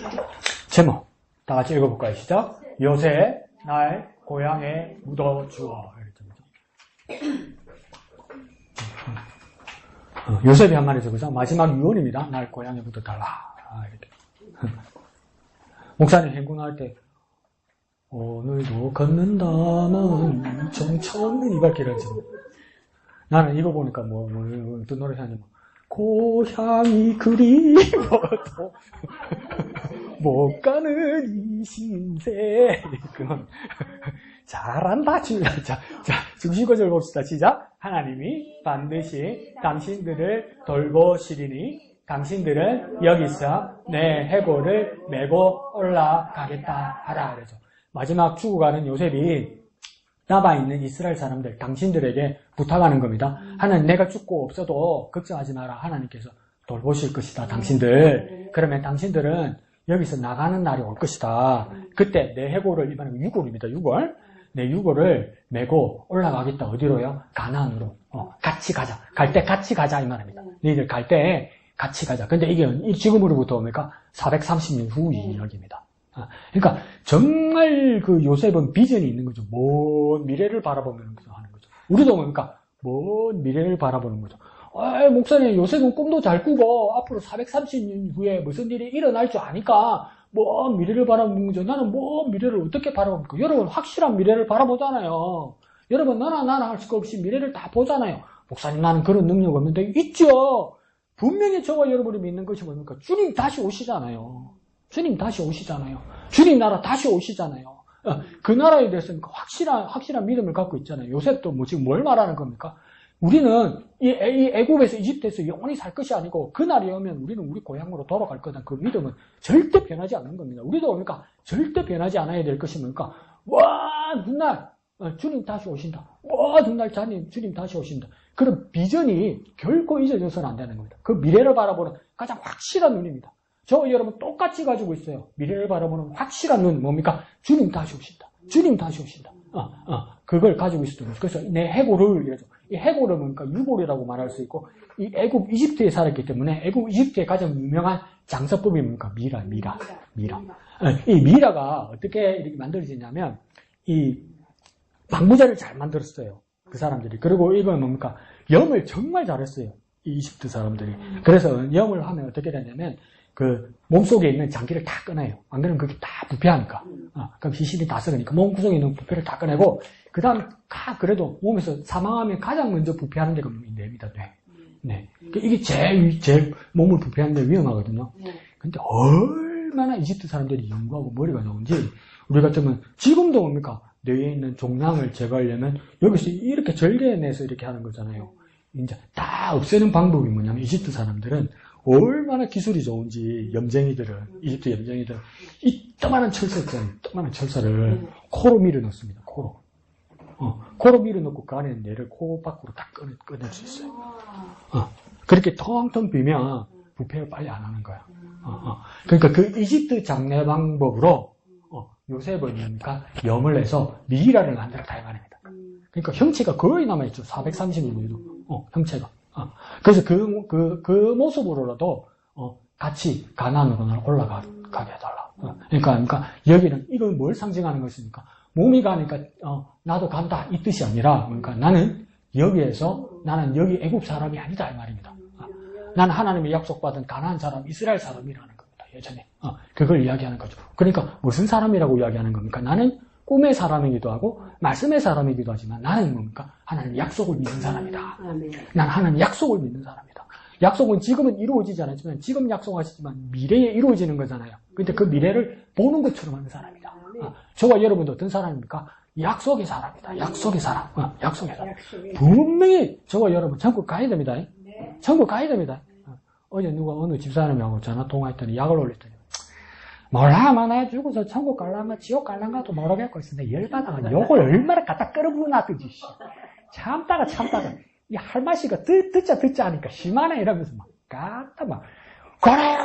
제목. 다 같이 읽어볼까요? 시작. 요새 날 고향에 묻어주어. 요셉이 한 말이죠. 그죠? 마지막 유언입니다. 날 고향에 묻어달라. 이렇게. 목사님 행군할 때 오늘도 걷는다는 정처없는 이발길을 지금. 나는 이거 보니까 어떤 노래 하냐면 고향이 그리워도 못 가는 이 신세. 그건 잘한다. 자, 중시구절 봅시다. 시작. 하나님이 반드시 당신들을 돌보시리니 당신들은 여기서 내 해골을 메고 올라가겠다 하라. 그래서 마지막 죽어가는 요셉이 남아있는 이스라엘 사람들, 당신들에게 부탁하는 겁니다. 하나님, 내가 죽고 없어도 걱정하지 마라. 하나님께서 돌보실 것이다. 당신들. 그러면 당신들은 여기서 나가는 날이 올 것이다. 그때 내 해골을, 이번에 유골입니다. 유골. 내 유골을 메고 올라가겠다. 어디로요? 가나안으로. 같이 가자. 갈 때 같이 가자. 이 말입니다. 너희들 갈 때 같이 가자. 근데 이게 지금으로부터 뭡니까? 430년 후 이야기입니다. 그러니까 정말 그 요셉은 비전이 있는 거죠. 먼 미래를 바라보면서 하는 거죠. 우리도 뭡니까? 먼 미래를 바라보는 거죠. 목사님, 요셉은 꿈도 잘 꾸고 앞으로 430년 후에 무슨 일이 일어날 줄 아니까 먼 미래를 바라보는 거죠. 나는 먼 미래를 어떻게 바라봅니까? 여러분 확실한 미래를 바라보잖아요. 여러분 나나 할 수가 없이 미래를 다 보잖아요. 목사님, 나는 그런 능력 없는데 있죠. 분명히 저와 여러분이 믿는 것이 뭡니까? 주님 다시 오시잖아요. 주님 다시 오시잖아요. 주님 나라 다시 오시잖아요. 그 나라에 대해서 확실한 믿음을 갖고 있잖아요. 요셉도 지금 뭘 말하는 겁니까? 우리는 이 애굽에서 이집트에서 영원히 살 것이 아니고 그날이 오면 우리는 우리 고향으로 돌아갈 거다. 그 믿음은 절대 변하지 않는 겁니다. 우리도 뭡니까? 절대 변하지 않아야 될 것이 뭡니까? 훗날 주님 다시 오신다. 훗날 주님 다시 오신다. 그런 비전이 결코 잊어져서는 안 되는 겁니다. 그 미래를 바라보는 가장 확실한 눈입니다. 저 여러분 똑같이 가지고 있어요. 미래를 바라보는 확실한 눈 뭡니까? 주님 다시 오신다. 주님 다시 오신다. 그걸 가지고 있었던 거죠. 그래서 내 해골을 이래서 이 해골은 뭡니까? 유골이라고 말할 수 있고 이 애굽 이집트에 살았기 때문에 애굽 이집트의 가장 유명한 장사법이 뭡니까? 미라. 이 미라가 어떻게 이렇게 만들어지냐면 이 방부제를 잘 만들었어요. 그 사람들이. 그리고 이건 뭡니까? 염을 정말 잘했어요. 이 이집트 사람들이. 그래서 염을 하면 어떻게 되냐면 그 몸속에 있는 장기를 다 꺼내요. 안 그러면 그게 다 부패하니까. 그럼 시신이 다 썩으니까 몸구석에 있는 부패를 다 꺼내고 그 다음 그래도 몸에서 사망하면 가장 먼저 부패하는 데가 뇌입니다. 네. 이게 제일 몸을 부패하는 데 위험하거든요. 근데 얼마나 이집트 사람들이 연구하고 머리가 좋은지 우리 같으면 지금도 뭡니까? 뇌에 있는 종양을 제거하려면 여기서 이렇게 절개내서 이렇게 하는 거잖아요. 이제 다 없애는 방법이 뭐냐면 이집트 사람들은 얼마나 기술이 좋은지 이집트 염쟁이들은 이 조그마한 철사 있잖아요. 조그마한 철사를 코로 밀어 넣습니다. 코로 밀어 넣고 그 안에 뇌를 코 밖으로 딱 꺼낼 수 있어요. 그렇게 텅텅 비면 부패를 빨리 안 하는 거야. 그러니까 그 이집트 장례 방법으로 요셉은 뭡니까? 염을 내서 미라를 만들었다 이 말입니다. 그러니까 형체가 거의 남아있죠. 430년에도 형체가. 그래서 그 모습으로라도 같이 가나안으로 올라가게 해달라. 그러니까 여기는 이건 뭘 상징하는 것입니까? 몸이 가니까 나도 간다 이 뜻이 아니라 그러니까 나는 여기 애굽 사람이 아니다 이 말입니다. 나는 하나님의 약속받은 가나안 사람, 이스라엘 사람이라는 겁니다. 예전에 그걸 이야기하는 거죠. 그러니까 무슨 사람이라고 이야기하는 겁니까? 나는 꿈의 사람이기도 하고 말씀의 사람이기도 하지만 나는 뭡니까? 하나님 약속을 믿는 사람이다. 난 하나님 약속을 믿는 사람이다. 약속은 지금은 이루어지지 않았지만 지금 약속하시지만 미래에 이루어지는 거잖아요. 근데 그 미래를 보는 것처럼 하는 사람이다. 저와 여러분도 어떤 사람입니까? 약속의 사람이다. 약속의 사람. 약속의 사람. 분명히 저와 여러분 천국 가야 됩니다. 천국 가야 됩니다. 어제 누가 어느 집사람하고 전화 통화했더니 약을 올렸더니 몰라 아마 나 죽어서 천국 갈란가 지옥 갈란가도 모르겠고 있었는데 열받아가 욕을 얼마나 갖다 끌어부어놨든지 참다가 이 할마씨가 듣자 하니까 심하네 이러면서 막 갖다 막 그래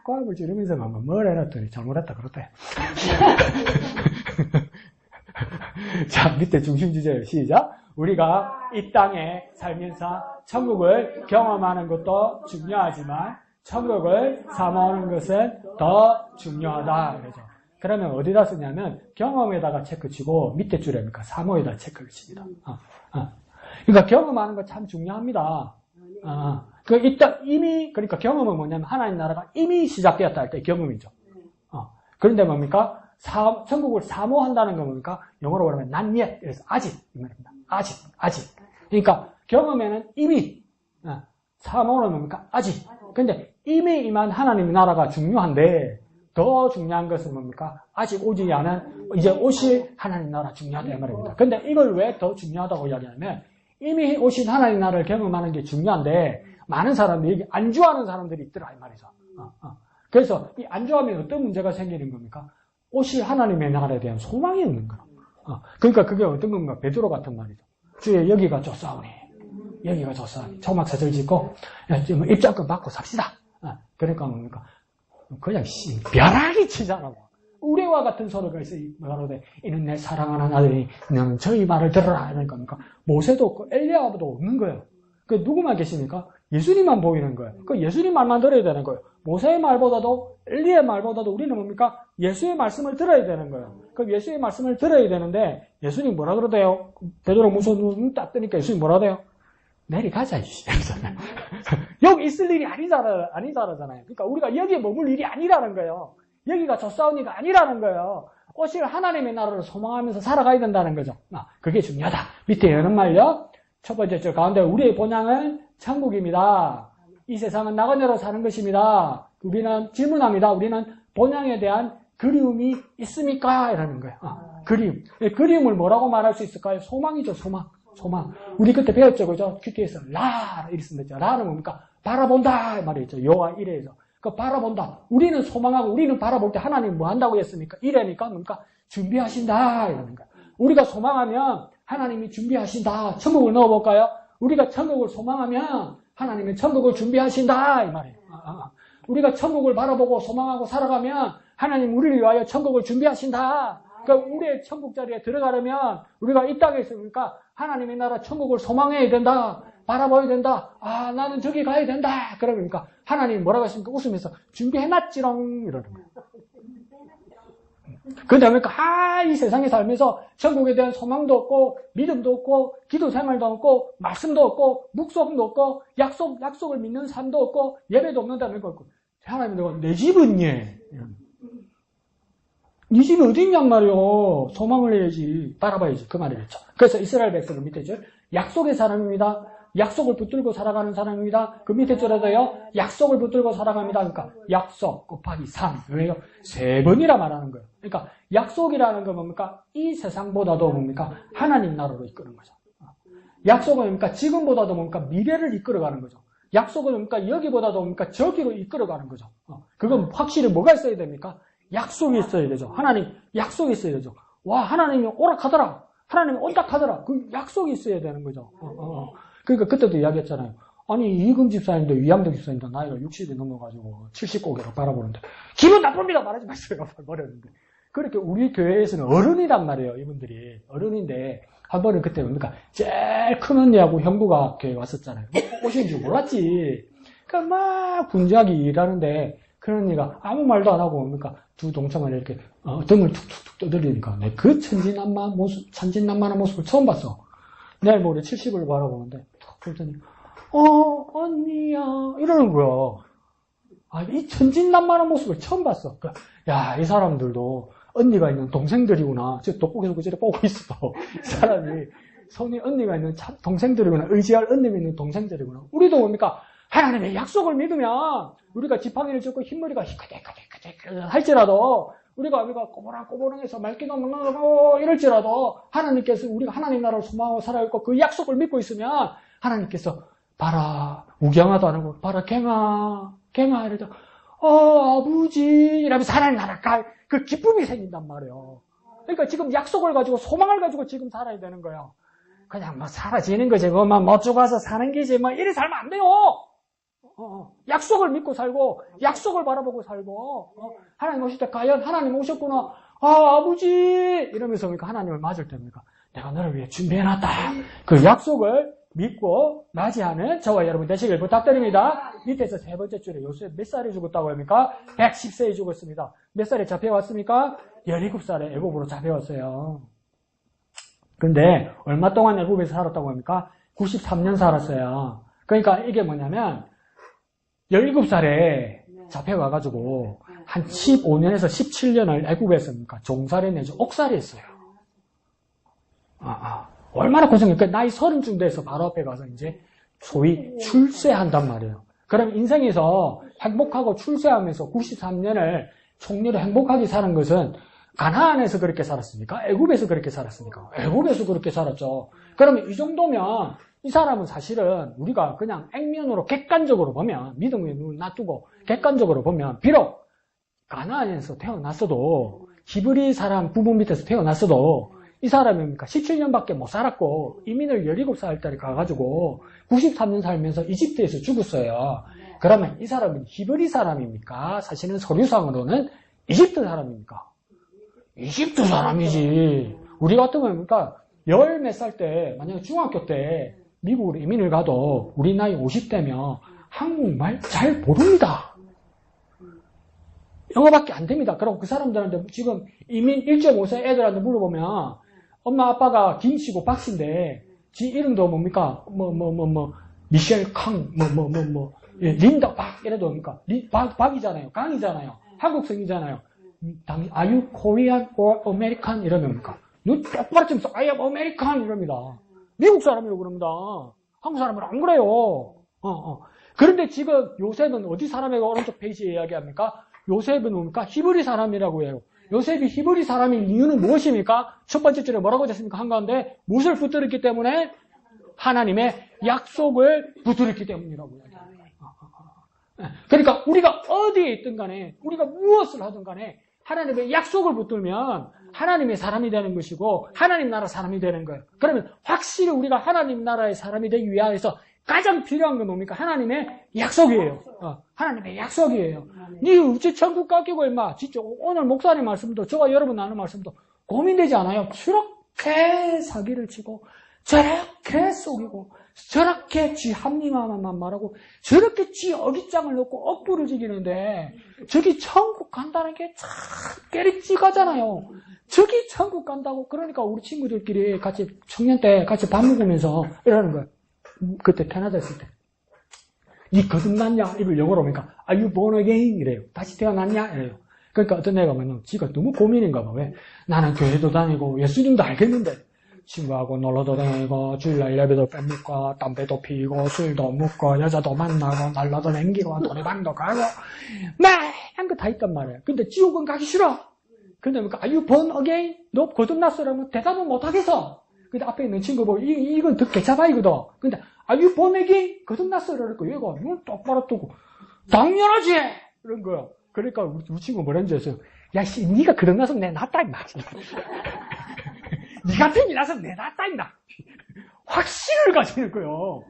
꼬아불지 이러면서 막 뭘 해놨더니 잘못했다 그렇대. 자, 밑에 중심 주제예요. 시작. 우리가 이 땅에 살면서 천국을 경험하는 것도 중요하지만 천국을 사모하는 것은 더 중요하다. 그러죠. 그러면 어디다 쓰냐면 경험에다가 체크 치고 밑에 줄에 그러니까 사모에다 체크를 칩니다. 그러니까 경험하는 거 참 중요합니다. 그러니까 경험은 뭐냐면 하나님 나라가 이미 시작되었다 할 때 경험이죠. 그런데 뭡니까? 천국을 사모한다는 건 뭡니까? 영어로 말하면 not yet. 그래서 아직 이 말입니다. 아직. 그러니까 경험에는 이미, 사모는 뭡니까? 아직. 근데 이미 임한 하나님의 나라가 중요한데 더 중요한 것은 뭡니까? 아직 오지 않은 이제 오실 하나님 나라 중요하다 이 말입니다. 근데 이걸 왜 더 중요하다고 이야기하냐면 이미 오신 하나님 나라를 경험하는 게 중요한데 많은 사람들이 안주하는 사람들이 있더라 이 말이죠. 그래서 이 안주하면 어떤 문제가 생기는 겁니까? 오실 하나님의 나라에 대한 소망이 없는 거예요. 그러니까 그게 어떤 건가? 베드로 같은 말이죠. 주의 여기가 좋사오니 여기가 좋사오니 초막 사절 짓고 입장권 받고 삽시다. 그러니까 뭡니까? 그냥 벼락이 치잖아. 우레와 같은 소리가 있어. 뭐라고 이는 내 사랑하는 아들이 너는 저희 말을 들으라. 그러니까 모세도 없고 엘리야도 없는 거예요. 그 누구만 계십니까? 예수님만 보이는 거예요. 그 예수님 말만 들어야 되는 거예요. 모세의 말보다도 엘리야의 말보다도 우리는 뭡니까? 예수의 말씀을 들어야 되는 거예요. 그 예수의 말씀을 들어야 되는데 예수님 뭐라 그러대요? 베드로 무슨 눈 딱 뜨니까 예수님 뭐라 그래요? 내려가자 이러잖아요. 여기 있을 일이 아니잖아요. 그러니까 우리가 여기에 머물 일이 아니라는 거예요. 여기가 좋사오니가 아니라는 거예요. 오실 하나님의 나라를 소망하면서 살아가야 된다는 거죠. 그게 중요하다. 밑에 이런 말요. 첫 번째 저 가운데 우리의 본향은 천국입니다. 이 세상은 나그네로 사는 것입니다. 우리는 질문합니다. 우리는 본향에 대한 그리움이 있습니까? 이라는 거예요. 그리움. 그리움을 뭐라고 말할 수 있을까요? 소망이죠. 소망. 우리 그때 배웠죠. 그죠? 퀴트에서 라 이렇게 쓴댔죠. 라는 뭡니까? 바라본다 말이죠. 요한 1회에서. 그 바라본다. 우리는 소망하고 우리는 바라볼 때 하나님 뭐 한다고 했습니까? 이래니까 뭡니까? 준비하신다 이라는 거예요. 우리가 소망하면 하나님이 준비하신다. 천국을 넣어볼까요? 우리가 천국을 소망하면 하나님이 천국을 준비하신다 이 말이에요. 우리가 천국을 바라보고 소망하고 살아가면 하나님 우리를 위하여 천국을 준비하신다. 그러니까 우리의 천국 자리에 들어가려면 우리가 이 땅에 있으니까 하나님의 나라 천국을 소망해야 된다. 바라봐야 된다. 나는 저기 가야 된다. 그러니까 하나님 뭐라고 하십니까? 웃으면서 준비해놨지롱 이러는 거예요. 그런데 그러니까 이 세상에 살면서 천국에 대한 소망도 없고 믿음도 없고 기도 생활도 없고 말씀도 없고 묵송도 없고 약속을 믿는 삶도 없고 예배도 없는다는 거 없고 하나님 내가 내 집은 예. 네 집이 어딨냔 말이요. 소망을 해야지. 바라봐야지. 그 말이겠죠. 그래서 이스라엘 백성을 밑에 줄 약속의 사람입니다. 약속을 붙들고 살아가는 사람입니다. 그 밑에 줄에서요. 약속을 붙들고 살아갑니다. 그러니까 약속 곱하기 3. 왜요? 3번이라 말하는 거예요. 그러니까 약속이라는 건 뭡니까? 이 세상보다도 뭡니까? 하나님 나라로 이끄는 거죠. 약속은 뭡니까? 지금보다도 뭡니까? 미래를 이끌어가는 거죠. 약속은 뭡니까? 여기보다도 뭡니까? 저기로 이끌어가는 거죠. 그건 확실히 뭐가 있어야 됩니까? 약속이 있어야 되죠. 하나님 약속이 있어야 되죠. 와, 하나님이 오락하더라. 하나님이 온다하더라. 그 약속이 있어야 되는 거죠. 그러니까 그때도 이야기했잖아요. 아니 이금 집사님도 위양덕 집사님도 나이가 60이 넘어가지고 70고개로 바라보는데 기분 나쁩니다. 말하지 마세요. 버렸는데 그렇게 우리 교회에서는 어른이란 말이에요. 이분들이 어른인데 한 번은 그때 뭡니까 제일 큰 언니하고 형부가 교회에 왔었잖아요. 오신 줄 몰랐지. 그러니까 막 분주하게 일하는데 그 언니가 아무 말도 안 하고 뭡니까 두 동창을 이렇게 등을 툭툭툭 떠들리니까 내 그 천진난만한 모습을 처음 봤어. 내일 모레 70을 바라보는데 툭 보더니 언니야 이러는 거야. 이 천진난만한 모습을 처음 봤어. 야, 이 사람들도 언니가 있는 동생들이구나. 저 돋보기에서 그저리 보고 있어. 이 사람이 손이 언니가 있는 동생들이구나. 의지할 언니가 있는 동생들이구나. 우리도 뭡니까? 하나님의 약속을 믿으면 우리가 지팡이를 짚고 흰머리가 히카데카데카데카 할지라도 우리가 꼬부랑꼬부랑해서 맑기도 먹고 이럴지라도 하나님께서 우리가 하나님 나라를 소망하고 살아있고 그 약속을 믿고 있으면 하나님께서 봐라 우경아도 안 하고 봐라 갱아 이러다 아버지 이러면서 하나님 나라 갈 그 기쁨이 생긴단 말이에요. 그러니까 지금 약속을 가지고 소망을 가지고 지금 살아야 되는 거예요. 그냥 뭐 사라지는 거지 그것만 멋주고 가서 사는 게지 뭐 이래 살면 안 돼요. 약속을 믿고 살고 약속을 바라보고 살고 하나님 오실 때 과연 하나님 오셨구나 아버지 이러면서 그러니까 하나님을 맞을 때입니까? 내가 너를 위해 준비해놨다. 그 약속을 믿고 맞이하는 저와 여러분 되시길 부탁드립니다. 밑에서 세 번째 줄에 요새 몇 살에 죽었다고 합니까? 110세에 죽었습니다. 몇 살에 잡혀왔습니까? 17살에 애굽으로 잡혀왔어요. 근데 얼마 동안 애굽에서 살았다고 합니까? 93년 살았어요. 그러니까 이게 뭐냐면 17살에 잡혀가가지고 한 15년에서 17년을 애굽에서 종살이 내죠. 옥살이 했어요. 얼마나 고생했을까? 나이 30쯤 돼서 바로 앞에 가서 이제 소위 출세한단 말이에요. 그럼 인생에서 행복하고 출세하면서 93년을 총리로 행복하게 사는 것은 가나안에서 그렇게 살았습니까? 애굽에서 그렇게 살았습니까? 애굽에서 그렇게 살았죠. 그러면 이 정도면 이 사람은 사실은 우리가 그냥 액면으로 객관적으로 보면 믿음의 눈을 놔두고 객관적으로 보면 비록 가나안에서 태어났어도 히브리 사람 부모 밑에서 태어났어도 이 사람입니까? 17년밖에 못 살았고 이민을 17살 때 가가지고 93년 살면서 이집트에서 죽었어요. 그러면 이 사람은 히브리 사람입니까? 사실은 서류상으로는 이집트 사람입니까? 이집트 사람이지. 우리 같으면 뭡니까? 열 몇 살 때 만약에 중학교 때 미국으로 이민을 가도 우리 나이 50대면 한국말 잘 모릅니다. 영어밖에 안 됩니다. 그리고 그 사람들한테 지금 이민 1.5세 애들한테 물어보면 엄마 아빠가 김씨고 박씨인데 지 이름도 뭡니까? 미셸 캉 린다 박 이래도 뭡니까? 박이잖아요. 강이잖아요. 한국성이잖아요. Are you Korean or American? 이러면 뭡니까? 눈 똑바로 좀 써. I am American 이럽니다. 미국 사람이라고 그럽니다. 한국 사람은 안 그래요. 그런데 지금 요셉은 어디 사람이라고 오른쪽 페이지에 이야기합니까? 요셉은 뭡니까? 히브리 사람이라고 해요. 요셉이 히브리 사람인 이유는 무엇입니까? 첫 번째 줄에 뭐라고 했습니까? 한가운데 무엇을 붙들었기 때문에? 하나님의 약속을 붙들었기 때문이라고 이야기합니다. 그러니까 우리가 어디에 있든 간에 우리가 무엇을 하든 간에 하나님의 약속을 붙들면 하나님의 사람이 되는 것이고 하나님 나라 사람이 되는 거예요. 그러면 확실히 우리가 하나님 나라의 사람이 되기 위해서 가장 필요한 건 뭡니까? 하나님의 약속이에요. 하나님의 약속이에요. 니 우찌 천국 깎이고 임마. 진짜 오늘 목사님 말씀도 저와 여러분 나누는 말씀도 고민되지 않아요? 저렇게 사기를 치고 저렇게 속이고 저렇게 지 합리화만 말하고 저렇게 지 어깃장을 놓고 억부를 지기는데 저기 천국 간다는 게 참 깨릿지가잖아요. 저기 천국 간다고. 그러니까 우리 친구들끼리 같이 청년 때 같이 밥 먹으면서 이러는 거예요. 그때 캐나다 있을 때. 니 거듭났냐? 이걸 영어로 하니까 Are you born again? 이래요. 다시 태어났냐? 이래요. 그러니까 어떤 애가 뭐냐면 지가 너무 고민인가 봐. 왜? 나는 교회도 다니고 예수님도 알겠는데 친구하고 놀러도 다니고 주일날 예배도 빼먹고 담배도 피우고 술도 먹고 여자도 만나고 날라도 댕기고 노래방도 가고 한 거 다 있단 말이에요. 근데 지옥은 가기 싫어. 근데 그러니까 Are you born again? 너 거듭났어라면 대답은 못하겠어. 근데 앞에 있는 친구 보고 이건 더 개차바이거든. 근데 Are you born again? 거듭났어. 그러니까 얘가 눈 똑바로 뜨고 당연하지! 이런 거야. 그러니까 우리 친구 뭐라는 줄 아세요? 야, 씨, 니가 거듭나서 내 낫다, 임마. 니 같은 니 나서 내 낫다, 임마. 확신을 가지는 거예요.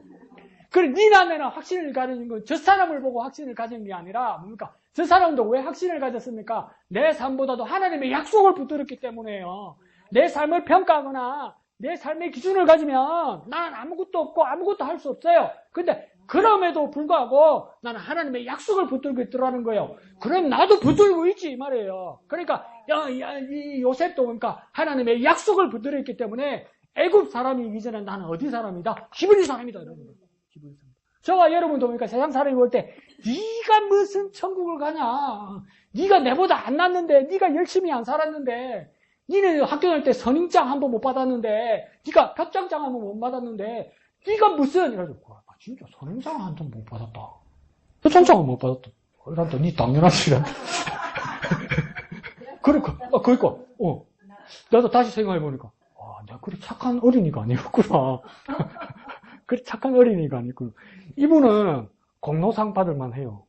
그래, 니 남에는 확신을 가지는 건 저 사람을 보고 확신을 가지는 게 아니라 뭡니까? 저 사람도 왜 확신을 가졌습니까? 내 삶보다도 하나님의 약속을 붙들었기 때문에요. 내 삶을 평가하거나 내 삶의 기준을 가지면 난 아무것도 없고 아무것도 할 수 없어요. 근데 그럼에도 불구하고 나는 하나님의 약속을 붙들고 있더라는 거예요. 그럼 나도 붙들고 있지 이 말이에요. 그러니까 이 요셉도 그러니까 하나님의 약속을 붙들어 있기 때문에 애굽 사람이기 전에 나는 어디 사람이다? 히브리 사람이다 이러는 거예요. 히브리 사람. 저와 여러분도 그러니까 세상 사람이 볼 때 네가 무슨 천국을 가냐? 네가 내보다 안 났는데, 네가 열심히 안 살았는데, 니네 학교 다닐 때 선임장 한 번 못 받았는데, 네가 표창장 한 번 못 받았는데, 네가 무슨 이래가지고 진짜 선임장 한 번 못 받았다. 표창장을 못 받았다. 이란다. 니 당연하지 이란다. 그러니까 나도 다시 생각해 보니까 내가 그래 착한 어린이가 아니었구나. 그래 착한 어린이가 아니고 이분은 공로상 받을만 해요.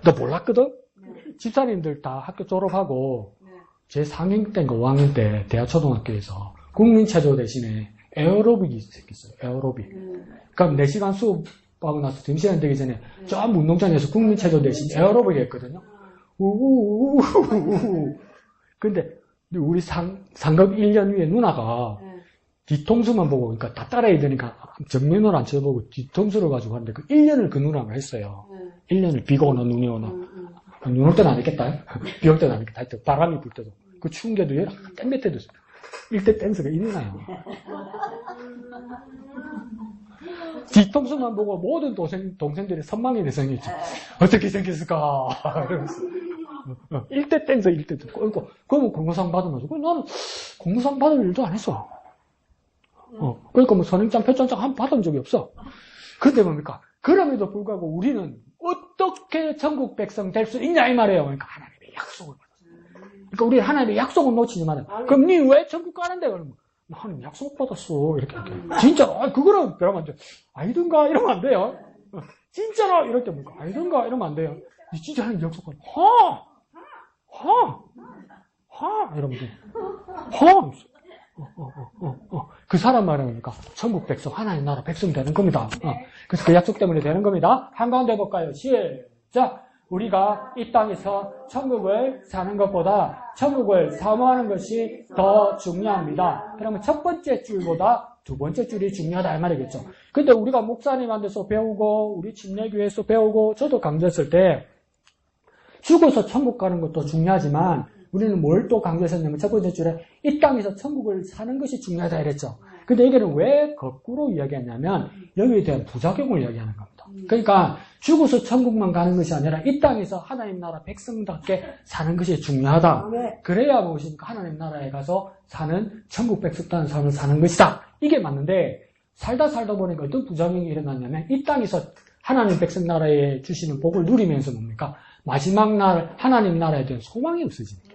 너 몰랐거든? 집사님들 다 학교 졸업하고 제 4학년 때인가 5학년 때 대하초등학교에서 국민체조 대신에 에어로빅이 생겼어요. 에어로빅. 그러니까 4시간 수업하고 나서 점심시간 되기 전에 저 운동장에서 국민체조 대신 에어로빅이 했거든요. 우우우우우우. 근데 우리 상급 1년 위에 누나가 뒤통수만 보고, 그러니까 다 따라야 되니까 정면으로 안 쳐다보고 뒤통수를 가지고 하는데 그 1년을 그 누나가 했어요. 1년을 비가 오나 눈이 오나. 눈 올 때는 안 했겠다. 비 올 때는 안 했겠다. 하여튼 바람이 불 때도. 그 추운 게도 땡볕 때도 있어요. 1대 댄스가 이 누나요. 뒤통수만 보고 모든 동생들이 선망이 대상이었지. 어떻게 생겼을까? 이러면서. 1대 댄서 1대 댄서. 그러면 공로상 받으면서. 나는 공로상 받을 일도 안 했어. 그러니까 뭐 선임장, 표창장 한 번 받은 적이 없어. 그런데 뭡니까? 그럼에도 불구하고 우리는 어떻게 전국 백성 될 수 있냐 이 말이에요. 그러니까 하나님의 약속을 받았어. 그러니까 우리 하나님의 약속을 놓치지 말아요. 그럼 니 왜 전국 가는데? 그러면 하나님 약속 받았어. 이렇게. 진짜로? 그거는 그러면 안 돼. 아니든가 이러면 안 돼요. 진짜로? 이럴 때 뭡니까? 아니든가 이러면 안 돼요. 니 진짜 하나님 약속 받았어. 이러면 돼. 그 사람 말하니까 천국 백성, 하나님 나라 백성 되는 겁니다. 그래서 그 약속 때문에 되는 겁니다. 한가운데 해볼까요? 시작! 우리가 이 땅에서 천국을 사는 것보다 천국을 사모하는 것이 더 중요합니다. 그러면 첫 번째 줄보다 두 번째 줄이 중요하다 이 말이겠죠. 근데 우리가 목사님한테서 배우고 우리 침례교회에서 배우고 저도 강조했을 때 죽어서 천국 가는 것도 중요하지만 우리는 뭘 또 강조했었냐면 첫 번째 줄에 이 땅에서 천국을 사는 것이 중요하다 이랬죠. 근데 여기는 왜 거꾸로 이야기했냐면 여기에 대한 부작용을 이야기하는 겁니다. 그러니까 죽어서 천국만 가는 것이 아니라 이 땅에서 하나님 나라 백성답게 사는 것이 중요하다. 그래야 무엇입니까? 하나님 나라에 가서 사는 천국 백성다운 삶을 사는 것이다. 이게 맞는데 살다 보니까 어떤 부작용이 일어났냐면 이 땅에서 하나님 백성 나라에 주시는 복을 누리면서 뭡니까? 마지막 날 하나님 나라에 대한 소망이 없어집니다.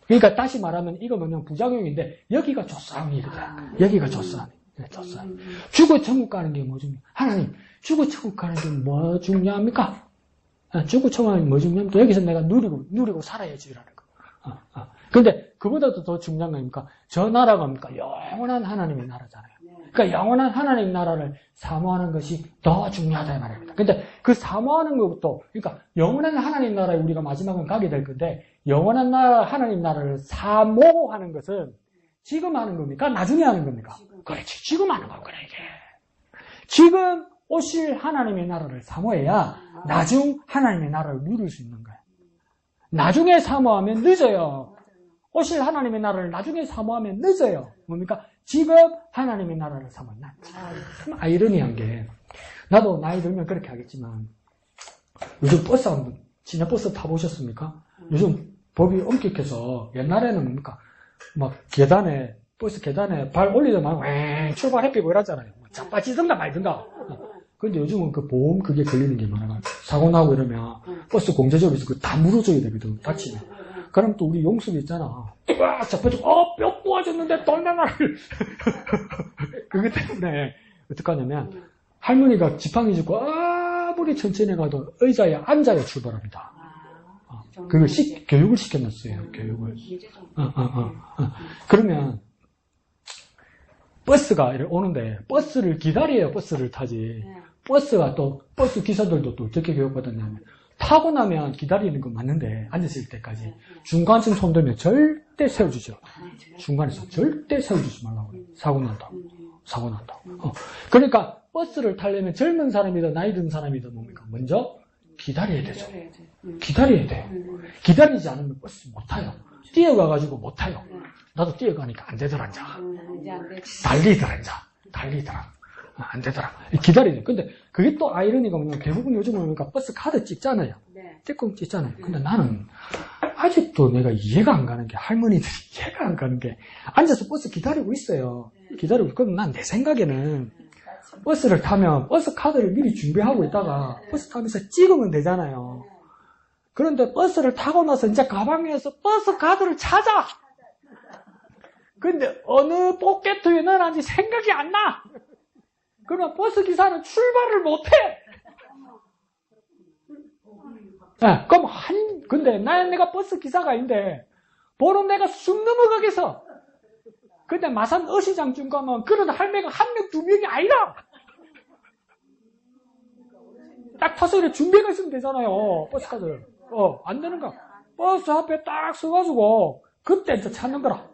그러니까 다시 말하면 이거 뭐냐면 부작용인데 여기가 조상이거든. 여기가 조상. 죽어 천국 가는 게 뭐 중요해? 하나님 죽어 천국 가는 게 뭐 중요합니까? 죽어 천국 가는 게 뭐 중요하면 또 여기서 내가 누리고 살아야지라는 거. 근데 그보다도 더 중요한 거 아닙니까? 저 나라가 뭡니까? 영원한 하나님의 나라잖아요. 그러니까 영원한 하나님 나라를 사모하는 것이 더 중요하다 이 말입니다. 근데 그 사모하는 것부터 그러니까 영원한 하나님 나라에 우리가 마지막은 가게 될 건데 영원한 나라 하나님 나라를 사모하는 것은 지금 하는 겁니까? 나중에 하는 겁니까? 그렇지. 지금 하는 거구나 이게. 지금 오실 하나님의 나라를 사모해야 나중 하나님의 나라를 누릴 수 있는 거예요. 나중에 사모하면 늦어요. 오실 하나님의 나라를 나중에 사모하면 늦어요. 뭡니까? 지금 하나님의 나라를 사모하는 참 아이러니한 게 나도 나이 들면 그렇게 하겠지만 요즘 버스 한번 시내버스 타보셨습니까? 요즘 법이 엄격해서 옛날에는 뭡니까? 막 계단에 버스 계단에 발 올리자마자 왱 출발해피고 이러잖아요. 자빠지든가 말든가. 근데 요즘은 그 보험 그게 걸리는 게 많아요. 사고 나고 이러면 버스 공제적에서 그 다 물어줘야 되거든. 다치면. 그럼 또 우리 용숙이 있잖아. 와, 자빠지고 뼈 부어졌는데 돈 내놔를. 그것 때문에 어떡하냐면 할머니가 지팡이 짚고 아무리 천천히 가도 의자에 앉아야 출발합니다. 그걸 교육을 시켜놨어요. 교육을. 그러면 버스가 오는데 버스를 기다려야 버스를 타지. 버스가 또 버스 기사들도 또 어떻게 교육받았냐면 타고 나면 기다리는 건 맞는데 앉았을 때까지 중간쯤 손들면 절대 세워주죠. 중간에서 절대 세워주지 말라고 해요. 사고 난다고. 그러니까 버스를 타려면 젊은 사람이든 나이 든 사람이든 뭡니까? 먼저 기다려야 되죠. 기다려야지. 기다려야 돼요. 기다리지 않으면 버스 못 타요. 뛰어가가지고 못 타요. 나도 뛰어가니까 안 되더라, 이제. 이제 안 돼. 달리더라, 이제. 달리더라. 안 되더라. 기다려야 돼. 근데 그게 또 아이러니가 뭐냐면 대부분 요즘은 그러니까 버스 카드 찍잖아요. 네. 떼꼼 찍잖아요. 근데 나는 아직도 내가 이해가 안 가는 게 할머니들이 이해가 안 가는 게 앉아서 버스 기다리고 있어요. 기다리고 있거든. 난 내 생각에는 버스를 타면 버스 카드를 미리 준비하고 있다가 버스 타면서 찍으면 되잖아요. 그런데 버스를 타고 나서 이제 가방에서 버스 카드를 찾아. 근데 어느 포켓에 넣어놨는지 생각이 안 나. 그러면 버스 기사는 출발을 못해. 네, 그럼 근데 내가 버스 기사가 아닌데, 보름 내가 숨 넘어가겠어. 근데 마산 어시장쯤 가면 그런 할매가 한 명, 두 명이 아니라. 딱 타서 이렇게 준비가 있으면 되잖아요. 버스 카드. 안 되는가? 버스 앞에 딱 서가지고, 그때 이제 찾는 거라.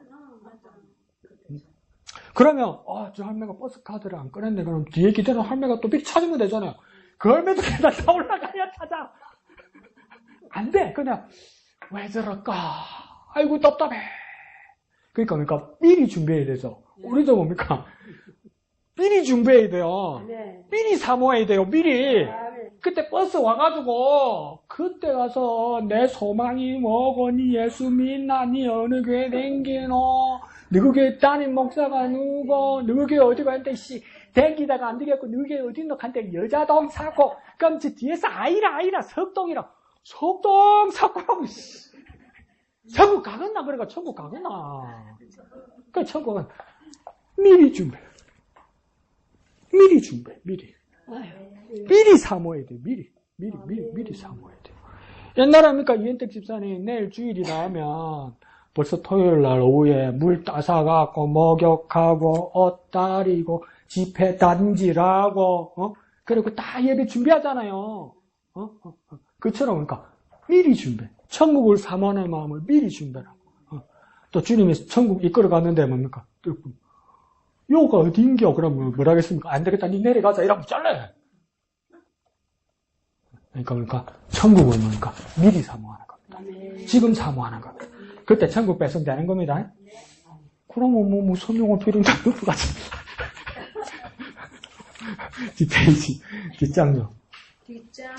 그러면, 저 할매가 버스 카드를 안 꺼냈네. 그럼 뒤에 기다리는 할매가 또 미리 찾으면 되잖아요. 그 할매도 계단 다 올라가야 찾아. 안 돼. 그냥, 왜 저럴까? 아이고, 답답해. 그러니까, 미리 준비해야 되죠. 우리도 뭡니까? 미리 준비해야 돼요. 네. 미리 사모해야 돼요, 미리. 그때 버스 와가지고, 그때 가서, 내 소망이 뭐거니, 예수 믿나니, 어느 교회 댕기노, 누구 교회 담임 목사가 누구, 누구 교회 어디 갔는데, 댕기다가 안 되겠고, 누구 교회 어딘가 갔는데, 여자동 사고, 그럼 저 뒤에서 아이라, 석동이라, 석동 사고라고, 천국 가겠나? 그러니까 천국 가겠나? 그 천국은 미리 준비. 미리 사모해야 돼, 미리 사모해야 돼. 옛날에 합니까? 이현택 집사님 내일 주일이다 하면 벌써 토요일 날 오후에 물 따사갖고 목욕하고 옷 다리고 집회 단지라고 그리고 다 예배 준비하잖아요. 그처럼 그러니까 미리 준비. 천국을 사모하는 마음을 미리 준비하라고. 또 주님이 천국 이끌어 갔는데 뭡니까? 요가 어딘겨? 그러면 뭐라 하겠습니까? 안 되겠다, 니 내려가자. 이러면 잘래. 그러니까 천국은 뭡니까? 미리 사모하는 겁니다. 지금 사모하는 겁니다. 그때 천국 배송되는 겁니다. 그러면 뭐 성령을 필요한 것 같습니다. 뒷페이지, 뒷장요. 뒷장.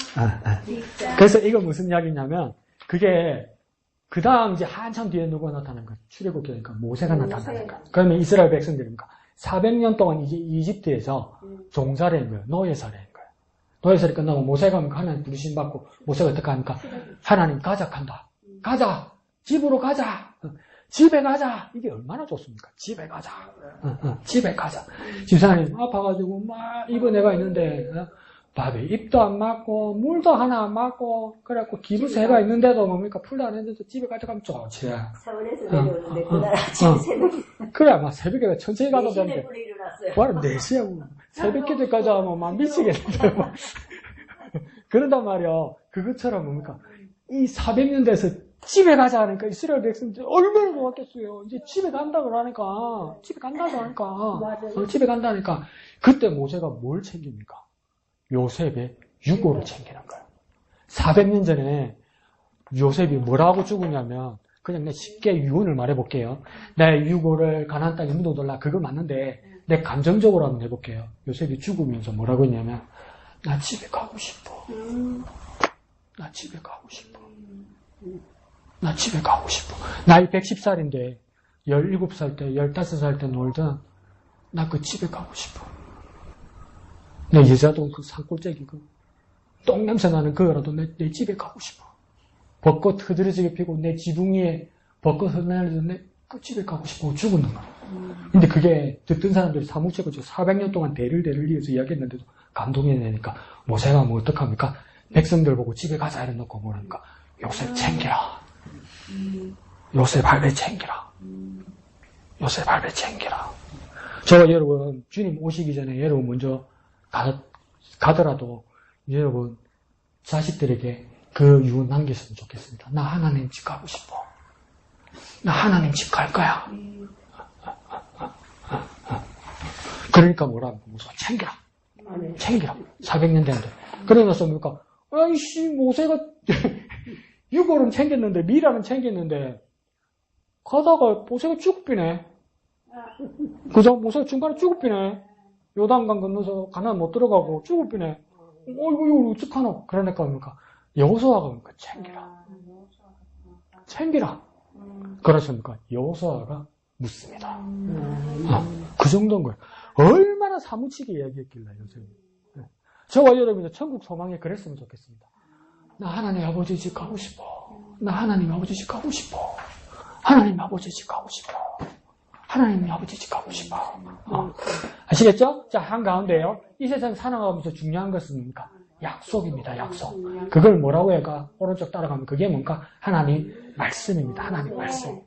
뒷장. 그래서 이거 무슨 이야기냐면, 그게, 그 다음 이제 한참 뒤에 누가 나타나는 거야? 출애굽기니까 모세가 나타나는 거야. 그러면 이스라엘 백성들입니까? 400년 동안 이제 이집트에서 종살이 한 거예요. 노예살이 한 거예요. 노예살이 끝나고 모세가 하나님 부르심 받고, 모세가 어떻게 하니까? 하나님 가자 간다. 가자! 집으로 가자! 집에 가자! 이게 얼마나 좋습니까? 집에 가자. 집에 가자. 집사님 아파가지고 막 입은 애가 있는데, 밥에 입도 안 맞고 물도 하나 안 맞고 그래갖고 기부세가 있는데도 뭡니까 풀도 안 했는데 집에 가져가면 좋지. 서울에서 내려오는데 그날 아침 새벽에 그래 막 새벽에 천천히 가도 4시에 되는데 불에 일어났어요. 바로 4시에 새벽기도까지 하면 막 미치겠는데 막. 그런단 말이야. 그것처럼 뭡니까 이 400년 돼서 집에 가자 하니까 이스라엘 백성들 얼마나 좋았겠어요. 이제 집에 간다 그러니까 집에 간다고 하니까 집에 간다니까 그때 모세가 뭘 챙깁니까? 요셉의 유고를 챙기는 거예요. 400년 전에 요셉이 뭐라고 죽으냐면 그냥 내 쉽게 유언을 말해볼게요. 내 유고를 가나안 땅에 묻어둘라 그거 맞는데 내 감정적으로 한번 해볼게요. 요셉이 죽으면서 뭐라고 했냐면 나 집에 가고 싶어. 나 집에 가고 싶어. 나 집에 가고 싶어. 나이 110살인데 17살 때 15살 때 놀던 나 그 집에 가고 싶어. 내 여자도 그 산골짜기 그 똥냄새 나는 그거라도 내 집에 가고 싶어. 벚꽃 흐드러지게 피고 내 지붕 위에 벚꽃 흩날려도 내 그 집에 가고 싶어. 죽었는 거야. 근데 그게 듣던 사람들이 사무치고 400년 동안 대를 이어서 이야기했는데도 감동이 되니까 모세가 뭐 어떡합니까? 백성들 보고 집에 가자 이래놓고 뭐라니까 요셉 챙기라. 요셉 할배 챙기라. 요셉 할배 챙기라. 제가 여러분 주님 오시기 전에 여러분 먼저 가더라도 여러분 자식들에게 그 유언 남겼으면 좋겠습니다. 나 하나님 집 가고 싶어. 나 하나님 집 갈 거야. 그러니까 뭐라고 무서워 챙겨라. 챙기라. 400년 됐는데. 그러고 나서 뭡니까? 아이씨, 모세가 유골은 챙겼는데, 미라는 챙겼는데, 가다가 모세가 죽비네. 그죠? 모세가 중간에 죽비네. 요단강 건너서 가나안 못 들어가고 죽비네. 이거 어떡하노? 그러니까 뭡니까? 여호수아가 뭡니까? 챙기라. 그렇습니까? 여호수아가 묻습니다. 그 정도인 거예요. 얼마나 사무치게 이야기했길래, 요새. 저와 여러분이 천국 소망에 그랬으면 좋겠습니다. 나 하나님 아버지 집 가고 싶어. 나 하나님 아버지 집 가고 싶어. 하나님 아버지 집 가고 싶어. 하나님 아버지 집 가고 싶어. 아시겠죠? 자, 한가운데요. 이 세상 살아가면서 중요한 것은 뭡니까? 약속입니다. 약속. 그걸 뭐라고 해가 오른쪽 따라가면 그게 뭔가 하나님 말씀입니다. 하나님 말씀.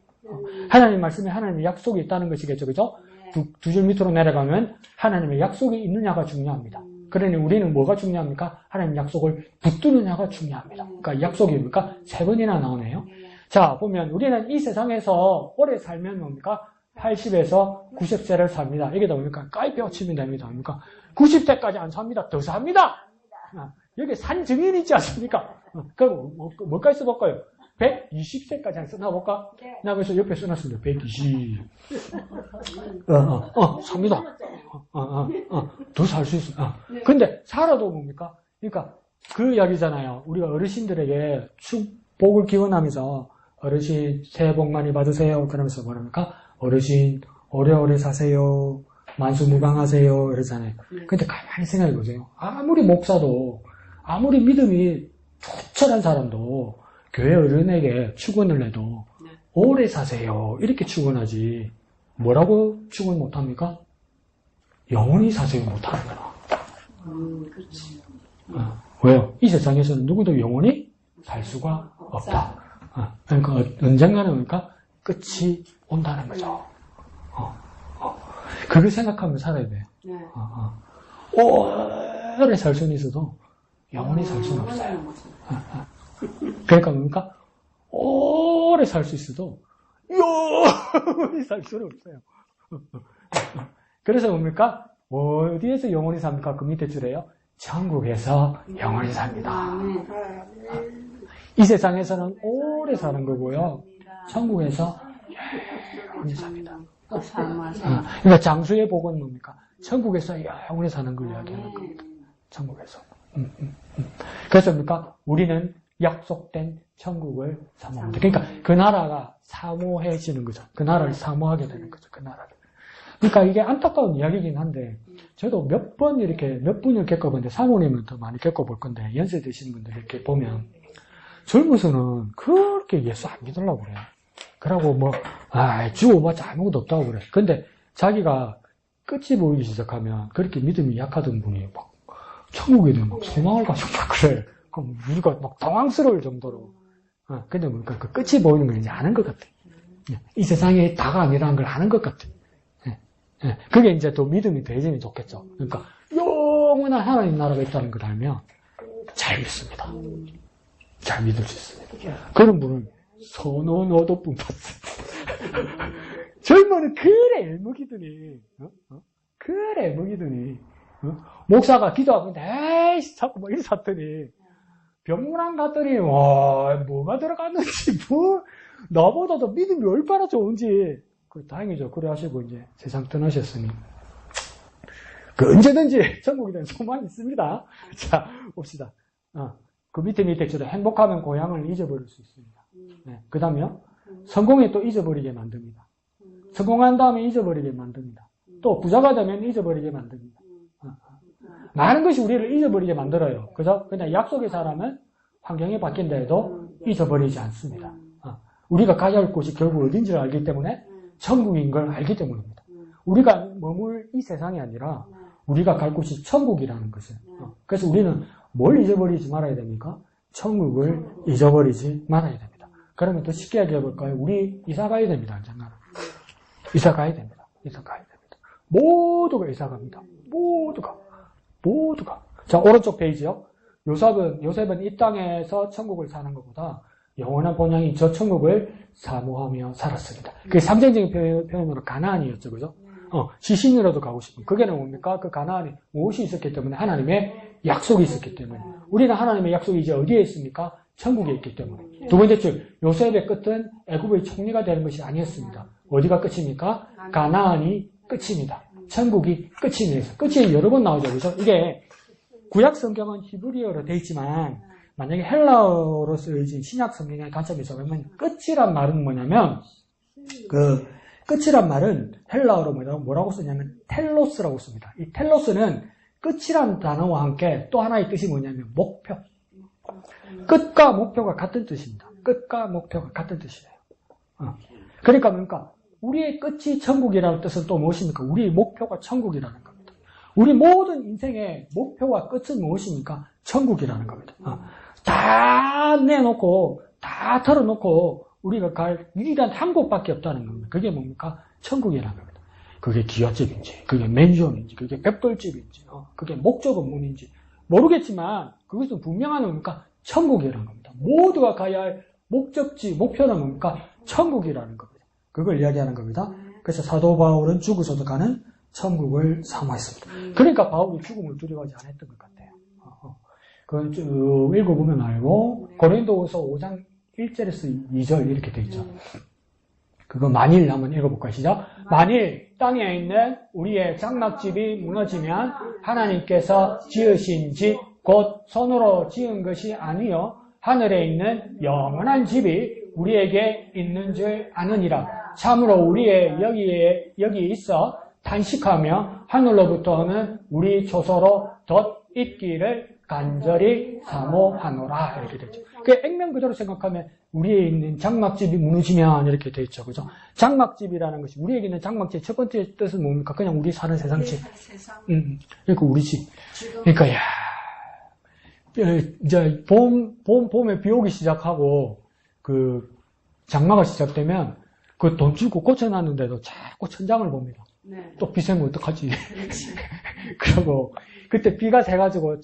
하나님 말씀에 하나님의 약속이 있다는 것이겠죠. 그죠? 두 줄 밑으로 내려가면 하나님의 약속이 있느냐가 중요합니다. 그러니 우리는 뭐가 중요합니까? 하나님 약속을 붙드느냐가 중요합니다. 그러니까 약속이 뭡니까? 3번이나 나오네요. 자, 보면 우리는 이 세상에서 오래 살면 뭡니까? 80에서 90세를 삽니다. 이게 뭡니까? 까이페 치면 됩니다. 뭡니까? 90세까지 안 삽니다. 더 삽니다. 여기 산 증인이 있지 않습니까? 그럼 뭐까지 써볼까요? 120세까지 한 써놔볼까? 나 그래서 옆에 써놨습니다. 120. 삽니다. 더 살 수 있어. 근데 살아도 뭡니까? 그러니까 그 이야기잖아요. 우리가 어르신들에게 축복을 기원하면서 어르신 새해 복 많이 받으세요. 그러면서 뭐랍니까? 어르신 오래오래 사세요. 만수무강하세요. 이러잖아요. 근데 가만히 생각해 보세요. 아무리 목사도 아무리 믿음이 조철한 사람도 교회 어른에게 축원을 해도 오래 사세요. 이렇게 축원하지. 뭐라고 축원 못합니까? 영원히 사세요 못하는 거야. 그렇지. 왜요? 이 세상에서는 누구도 영원히 살 수가 없다. 그러니까 언젠가는 그러니까 끝이 온다는 거죠. 그걸 생각하면 살아야 돼요. 오래 살 수는 있어도 영원히 살 수는 없어요. 그러니까 뭡니까? 오래 살 수 있어도 영원히 살 수는 없어요. 그래서 뭡니까? 어디에서 영원히 삽니까? 그 밑에 줄에요. 천국에서 영원히 삽니다. 이 세상에서는 오래 사는 거고요. 천국에서 영원히 삽니다. 그러니까 장수의 복은 뭡니까? 천국에서 영원히 사는 걸 이야기하는 겁니다. 천국에서. 그래서 뭡니까? 우리는 약속된 천국을 사모합니다. 그러니까 그 나라가 사모해지는 거죠. 그 나라를 사모하게 되는 거죠. 그 나라를. 그러니까 이게 안타까운 이야기이긴 한데, 저도 몇 분을 겪어봤는데, 사모님은 더 많이 겪어볼 건데, 연세 드시는 분들 이렇게 보면, 젊어서는 그렇게 예수 안 믿으려고 그래요. 그러고 죽어봤자 아무것도 없다고 그래. 근데 자기가 끝이 보이기 시작하면, 그렇게 믿음이 약하던 분이 막, 천국에 대한 막 소망을 가지고 막 그래. 그럼 우리가 막 당황스러울 정도로. 근데 뭡니까? 그 끝이 보이는 걸 이제 아는 것 같아. 이 세상에 다가 아니라는 걸 아는 것 같아. 그게 이제 또 믿음이 더해지면 좋겠죠. 그러니까 영원한 하나님 나라가 있다는 걸 알면 잘 믿습니다. 잘 믿을 수 있습니다. 그런 분은 선원 얻어뿐 봤어요. 젊어는 그래 애먹이더니 그래 애먹이더니 목사가 기도하고 에이씨 자꾸 막 이리 샀더니 병문안 갔더니 뭐가 들어갔는지 나보다도 믿음이 얼마나 좋은지 다행이죠. 그래 하시고 이제 세상 떠나셨으니 언제든지 천국에 대한 소망이 있습니다. 자, 봅시다. 그 밑에 줄에 행복하면 고향을 잊어버릴 수 있습니다. 그 다음에요. 성공에 또 잊어버리게 만듭니다. 성공한 다음에 잊어버리게 만듭니다. 또 부자가 되면 잊어버리게 만듭니다. 많은 것이 우리를 잊어버리게 만들어요. 그죠? 그냥 약속의 사람은 환경이 바뀐다 해도 잊어버리지 않습니다. 우리가 가야 할 곳이 결국 어딘지를 알기 때문에 천국인 걸 알기 때문입니다. 우리가 머물 이 세상이 아니라 우리가 갈 곳이 천국이라는 것을. 그래서 우리는 뭘 잊어버리지 말아야 됩니까? 천국을 잊어버리지 말아야 됩니다. 그러면 더 쉽게 얘기해볼까요? 우리 이사 가야 됩니다. 언젠가는. 이사 가야 됩니다. 이사 가야 됩니다. 모두가 이사 갑니다. 모두가. 자, 오른쪽 페이지요. 요셉은 이 땅에서 천국을 사는 것보다 영원한 본향인 저 천국을 사모하며 살았습니다. 그게 상징적인 표현으로 가나안이었죠. 그죠? 시신이라도 가고 싶은. 그게는 뭡니까? 그 가나안에 무엇이 있었기 때문에? 하나님의 약속이 있었기 때문에. 우리는 하나님의 약속이 이제 어디에 있습니까? 천국에 있기 때문에. 두 번째 줄, 요셉의 끝은 애굽의 총리가 되는 것이 아니었습니다. 어디가 끝입니까? 가나안이 끝입니다. 천국이 끝입니다. 끝이 여러 번 나오죠. 그죠? 이게 구약 성경은 히브리어로 되어 있지만 만약에 헬라어로 쓰여진 신약 성경의 관점에서 보면 끝이란 말은 뭐냐면 그 끝이란 말은 헬라어로 뭐라고 쓰냐면 텔로스라고 씁니다. 이 텔로스는 끝이란 단어와 함께 또 하나의 뜻이 뭐냐면 목표. 끝과 목표가 같은 뜻입니다. 끝과 목표가 같은 뜻이에요. 그러니까 우리의 끝이 천국이라는 뜻은 또 무엇입니까? 우리의 목표가 천국이라는 겁니다. 우리 모든 인생의 목표와 끝은 무엇입니까? 천국이라는 겁니다. 다 내놓고 다 털어놓고 우리가 갈 유일한 한 곳밖에 없다는 겁니다. 그게 뭡니까? 천국이라는 겁니다. 그게 기와집인지, 그게 맨션인지, 그게 벽돌집인지, 그게 목적 업무인지 모르겠지만 그것은 분명한 겁니까? 천국이라는 겁니다. 모두가 가야 할 목적지, 목표는 뭡니까? 천국이라는 겁니다. 그걸 이야기하는 겁니다. 그래서 사도 바울은 죽어서도 가는 천국을 사모했습니다. 그러니까 바울이 죽음을 두려워하지 않았던 것 같아요. 그건 쭉 읽어보면 알고 고린도후서 5장 1절에서 2절 이렇게 되어 있죠. 그거 만일 한번 읽어볼까요? 시작. 만일 땅에 있는 우리의 장막집이 무너지면 하나님께서 지으신 집 곧 손으로 지은 것이 아니요 하늘에 있는 영원한 집이 우리에게 있는 줄 아느니라. 참으로 우리의 여기에 있어 탄식하며 하늘로부터 오는 우리 조서로 덧 있기를 간절히 사모하노라. 이렇게 되죠. 그 액면 그대로 생각하면 우리에 있는 장막집이 무너지면 이렇게 되어 있죠. 그죠? 장막집이라는 것이 우리에게 있는 장막집 첫 번째 뜻은 뭡니까? 그냥 우리 사는 세상집. 그러니까 우리 집. 그러니까 이제 봄에 비 오기 시작하고 그 장마가 시작되면 그 돈 주고 고쳐놨는데도 자꾸 천장을 봅니다. 네. 또 비 새면 어떡하지? 그러고 그때 비가 새가지고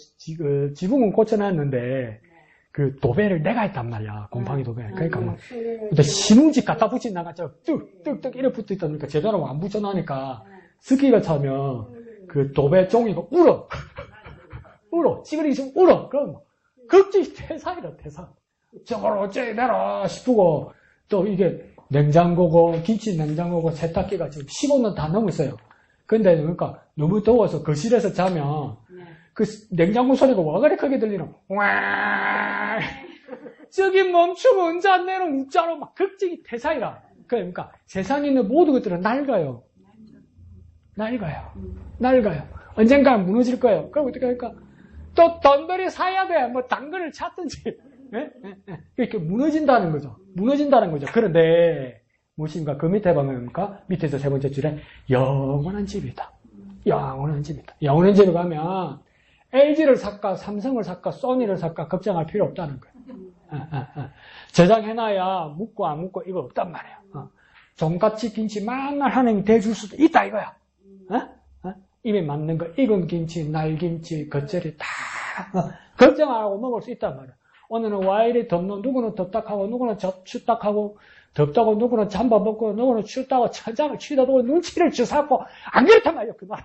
지붕은 고쳐놨는데 그 도배를 내가 했단 말이야. 곰팡이 도배. 그러니까 막 근데 신웅지 갖다 붙인 나가죠. 뚝뚝뚝 이래 붙어 있다니까 제대로 안 붙여놔니까 스키가 차면 그 도배 종이가 울어. 찌그리기 좀 울어. 그럼 극지 태산이다 태산. 저걸 어째 내라 싶고 또 이게 냉장고고 김치 냉장고고 세탁기가 지금 15년 다 넘었어요. 근데 그러니까 너무 더워서 거실에서 자면 그 냉장고 소리가 와 그래 크게 들리노? 와 저기 멈추면 언제 안 내놓 웃자로 막 극적이 태산이라. 그러니까 세상에 있는 모든 것들은 낡아요. 언젠가 무너질 거예요. 그럼 어떻게 할까? 또 돈들이 사야 돼. 뭐 당근을 찾든지. 이렇게 무너진다는 거죠. 그런데 무엇인가 그 밑에 보면 밑에서 세 번째 줄에 영원한 집이다. 영원한 집에 가면 LG를 살까 삼성을 살까 소니를 살까 걱정할 필요 없다는 거예요. 저장해놔야 묻고 안 묻고 이거 없단 말이에요. 종갓집 김치 맨날 하나님이 대줄 수도 있다 이거야. 입에 맞는 거 익은 김치, 날김치, 겉절이 다 걱정 안 하고 먹을 수 있단 말이야. 오늘은 와 이리 덥노? 누구는 덥다하고 누구는 춥다하고 덥다고 누구는 잠바 먹고 누구는 춥다고 천장을 치다 보고 눈치를 주사고 안 그렇단 말이야 그 말은.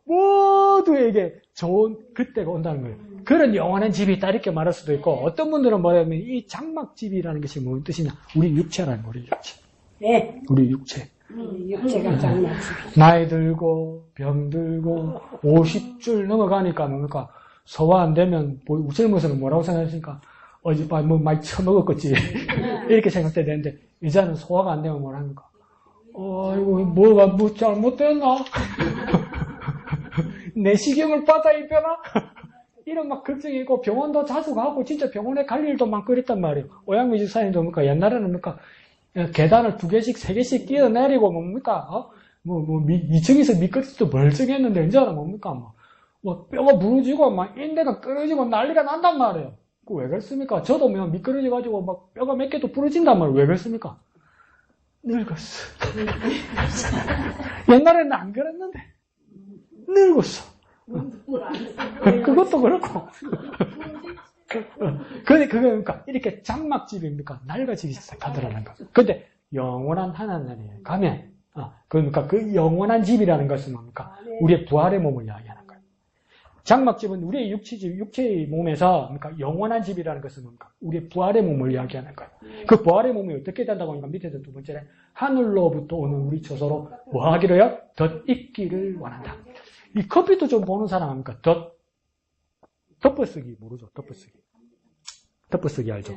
모두에게 좋은 그때가 온다는 거예요. 그런 영원한 집이 있다 이렇게 말할 수도 있고 어떤 분들은 뭐냐면 이 장막집이라는 것이 무슨 뜻이냐 우리 육체라는 우리 육체. 네. 우리 육체. 육체가 장막집. 나이 들고 병 들고 50줄 넘어가니까 뭡니까 소화 안 되면 젊어서는 뭐라고 생각했습니까? 어젯밤에 뭐 많이 처먹었겠지 이렇게 생각돼야 되는데 이제는 소화가 안 되면 뭐랍니까? 이거 뭐가 뭐 잘못됐나? 내시경을 받아 입혀나? 이런 막 걱정이 있고 병원도 자주 가고 진짜 병원에 갈 일도 많고 그랬단 말이에요. 오양미 집사님도 뭡니까 옛날에는 뭡니까 계단을 2개씩 3개씩 뛰어내리고 뭡니까 2층에서 미끄러지도 멀쩡했는데 이제는 뭡니까 뭐 뼈가 부러지고 막 인대가 끊어지고 난리가 난단 말이에요. 그 왜 그렇습니까? 저도 뭐 미끄러져가지고 막 뼈가 몇 개도 부러진단 말이에요. 왜 그렇습니까? 늙었어. 옛날에는 안 그랬는데 늙었어. 그것도 그렇고 근데 그러니까 이렇게 장막집입니까? 낡아지기 시작하더라는 거. 근데 영원한 하나님에 가면, 그러니까 그 영원한 집이라는 것은 뭡니까? 우리의 부활의 몸을 이야기하는 거예요. 장막집은 우리의 육체의 몸에서, 그러니까 영원한 집이라는 것은 뭡니까? 우리의 부활의 몸을 이야기하는 거예요. 그 부활의 몸이 어떻게 된다고 하니까 밑에서 두 번째는 하늘로부터 오는 우리 처소로 뭐 하기로요? 덧입기를 원한다. 이 컴퓨터 좀 보는 사람 합니까? 덮어쓰기 모르죠? 덮어쓰기 알죠?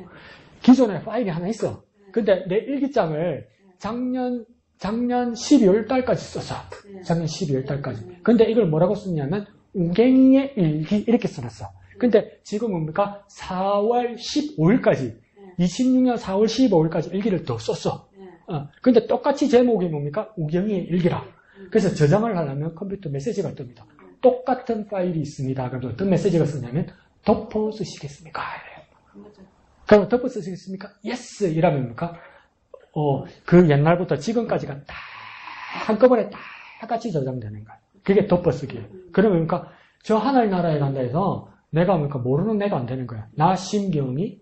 기존에 파일이 하나 있어. 근데 내 일기장을 작년 12월 달까지 썼어. 작년 12월 달까지. 근데 이걸 뭐라고 썼냐면 우갱이의 일기 이렇게 써놨어. 근데 지금 뭡니까? 4월 15일까지 26년 4월 15일까지 일기를 더 썼어. 근데 똑같이 제목이 뭡니까? 우경이의 일기라. 그래서 저장을 하려면 컴퓨터 메시지가 뜹니다. 똑같은 파일이 있습니다. 그럼 어떤 메시지가 쓰냐면 덮어 쓰시겠습니까? 그럼 덮어 쓰시겠습니까? Yes! 이라면 뭡니까? 그 옛날부터 지금까지가 다 한꺼번에 다 같이 저장되는 거예요. 그게 덮어쓰기예요. 그러면 뭡니까? 저 하늘나라에 간다 해서 내가 뭡니까? 모르는 내가 안 되는 거야. 나 심경이,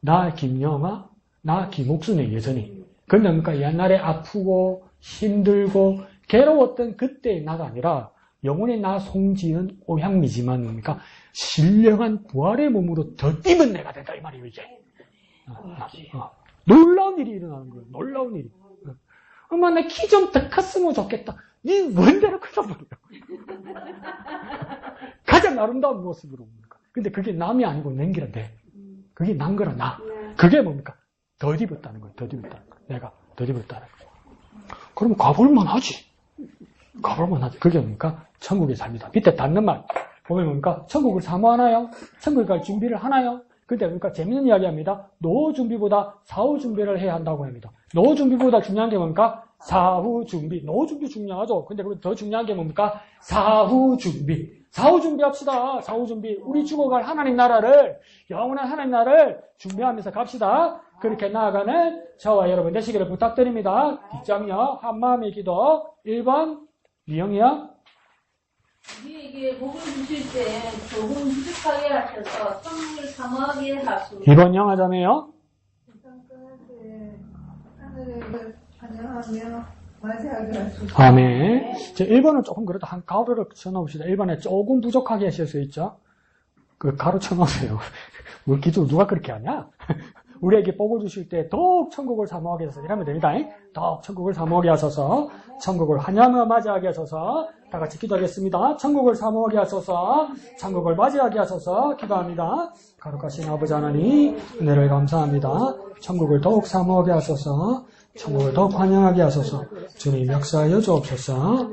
나 김영아, 나 김옥순의 여전히. 근데 뭡니까? 옛날에 아프고 힘들고 괴로웠던 그때의 나가 아니라 영혼의 나 송지은 오향미지만 뭡니까? 신령한 부활의 몸으로 덧입은 내가 된다 이 말이에요 이게. 놀라운 일이 일어나는 거예요. 놀라운 일이. 엄마 내 키 좀 더 컸으면 좋겠다. 니 뭔데로 커져버려. 가장 아름다운 모습으로 뭡니까? 근데 그게 남이 아니고 nen기라 내. 그게 난 거라 나. 그게 뭡니까? 덧입었다는 거예요. 덧입었다는 거예요. 내가 덧입었다는 거예요. 그럼 가볼만 하지. 가볼만 하지. 그게 뭡니까? 천국의 삶이다. 밑에 닿는 말 보면 뭡니까? 천국을 사모하나요? 천국에 갈 준비를 하나요? 근데 그러니까 재밌는 이야기 합니다. 노후 준비보다 사후 준비를 해야 한다고 합니다. 노후 준비보다 중요한 게 뭡니까? 사후 준비. 노후 준비 중요하죠. 근데 더 중요한 게 뭡니까? 사후 준비. 사후 준비합시다. 사후 준비. 우리 죽어갈 하나님 나라를, 영원한 하나님 나라를 준비하면서 갑시다. 그렇게 나아가는 저와 여러분 되시기를 부탁드립니다. 뒷장요. 한마음의 기도. 1번 미영이요. 우리에게 복을 주실 때 조금 부족하게 하셔서 성령을 사모하게 하시고 2번 영화자매요. 하늘을 환영하며 맞이하게 하시고 아멘. 1번은 조금 그래도 한 가로를 쳐놓읍시다. 1번에 조금 부족하게 하실 수 있죠. 그 가로 쳐놓으세요. 뭐 기도 누가 그렇게 하냐? 우리에게 복을 주실 때 더욱 천국을 사모하게 하소서 이러면 됩니다. 더욱 천국을 사모하게 하소서, 천국을 환영하며 맞이하게 하소서. 다 같이 기도하겠습니다. 천국을 사모하게 하소서, 천국을 맞이하게 하소서 기도합니다. 거룩하신 아버지 하나님 은혜를 감사합니다. 천국을 더욱 사모하게 하소서, 천국을 더욱 환영하게 하소서. 주님 역사하여 주옵소서.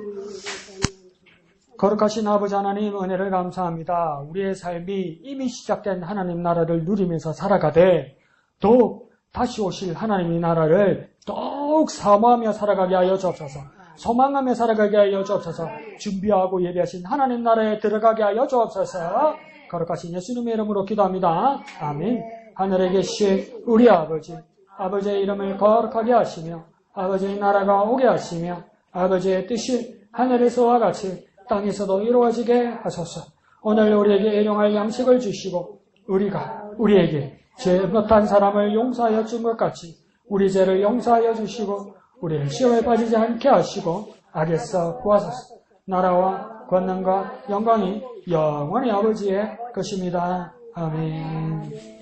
거룩하신 아버지 하나님 은혜를 감사합니다. 우리의 삶이 이미 시작된 하나님 나라를 누리면서 살아가되 더욱 다시 오실 하나님의 나라를 더욱 사모하며 살아가게 하여 주옵소서. 소망하며 살아가게 하여 주옵소서. 준비하고 예배하신 하나님 나라에 들어가게 하여 주옵소서. 거룩하신 예수님의 이름으로 기도합니다. 아멘. 하늘에 계신 우리 아버지, 아버지의 이름을 거룩하게 하시며 아버지의 나라가 오게 하시며 아버지의 뜻이 하늘에서와 같이 땅에서도 이루어지게 하소서. 오늘 우리에게 일용할 양식을 주시고 우리가 우리에게 죄 못한 사람을 용서하여 준 것 같이 우리 죄를 용서하여 주시고 우리를 시험에 빠지지 않게 하시고 악에서 구하소서. 나라와 권능과 영광이 영원히 아버지의 것입니다. 아멘.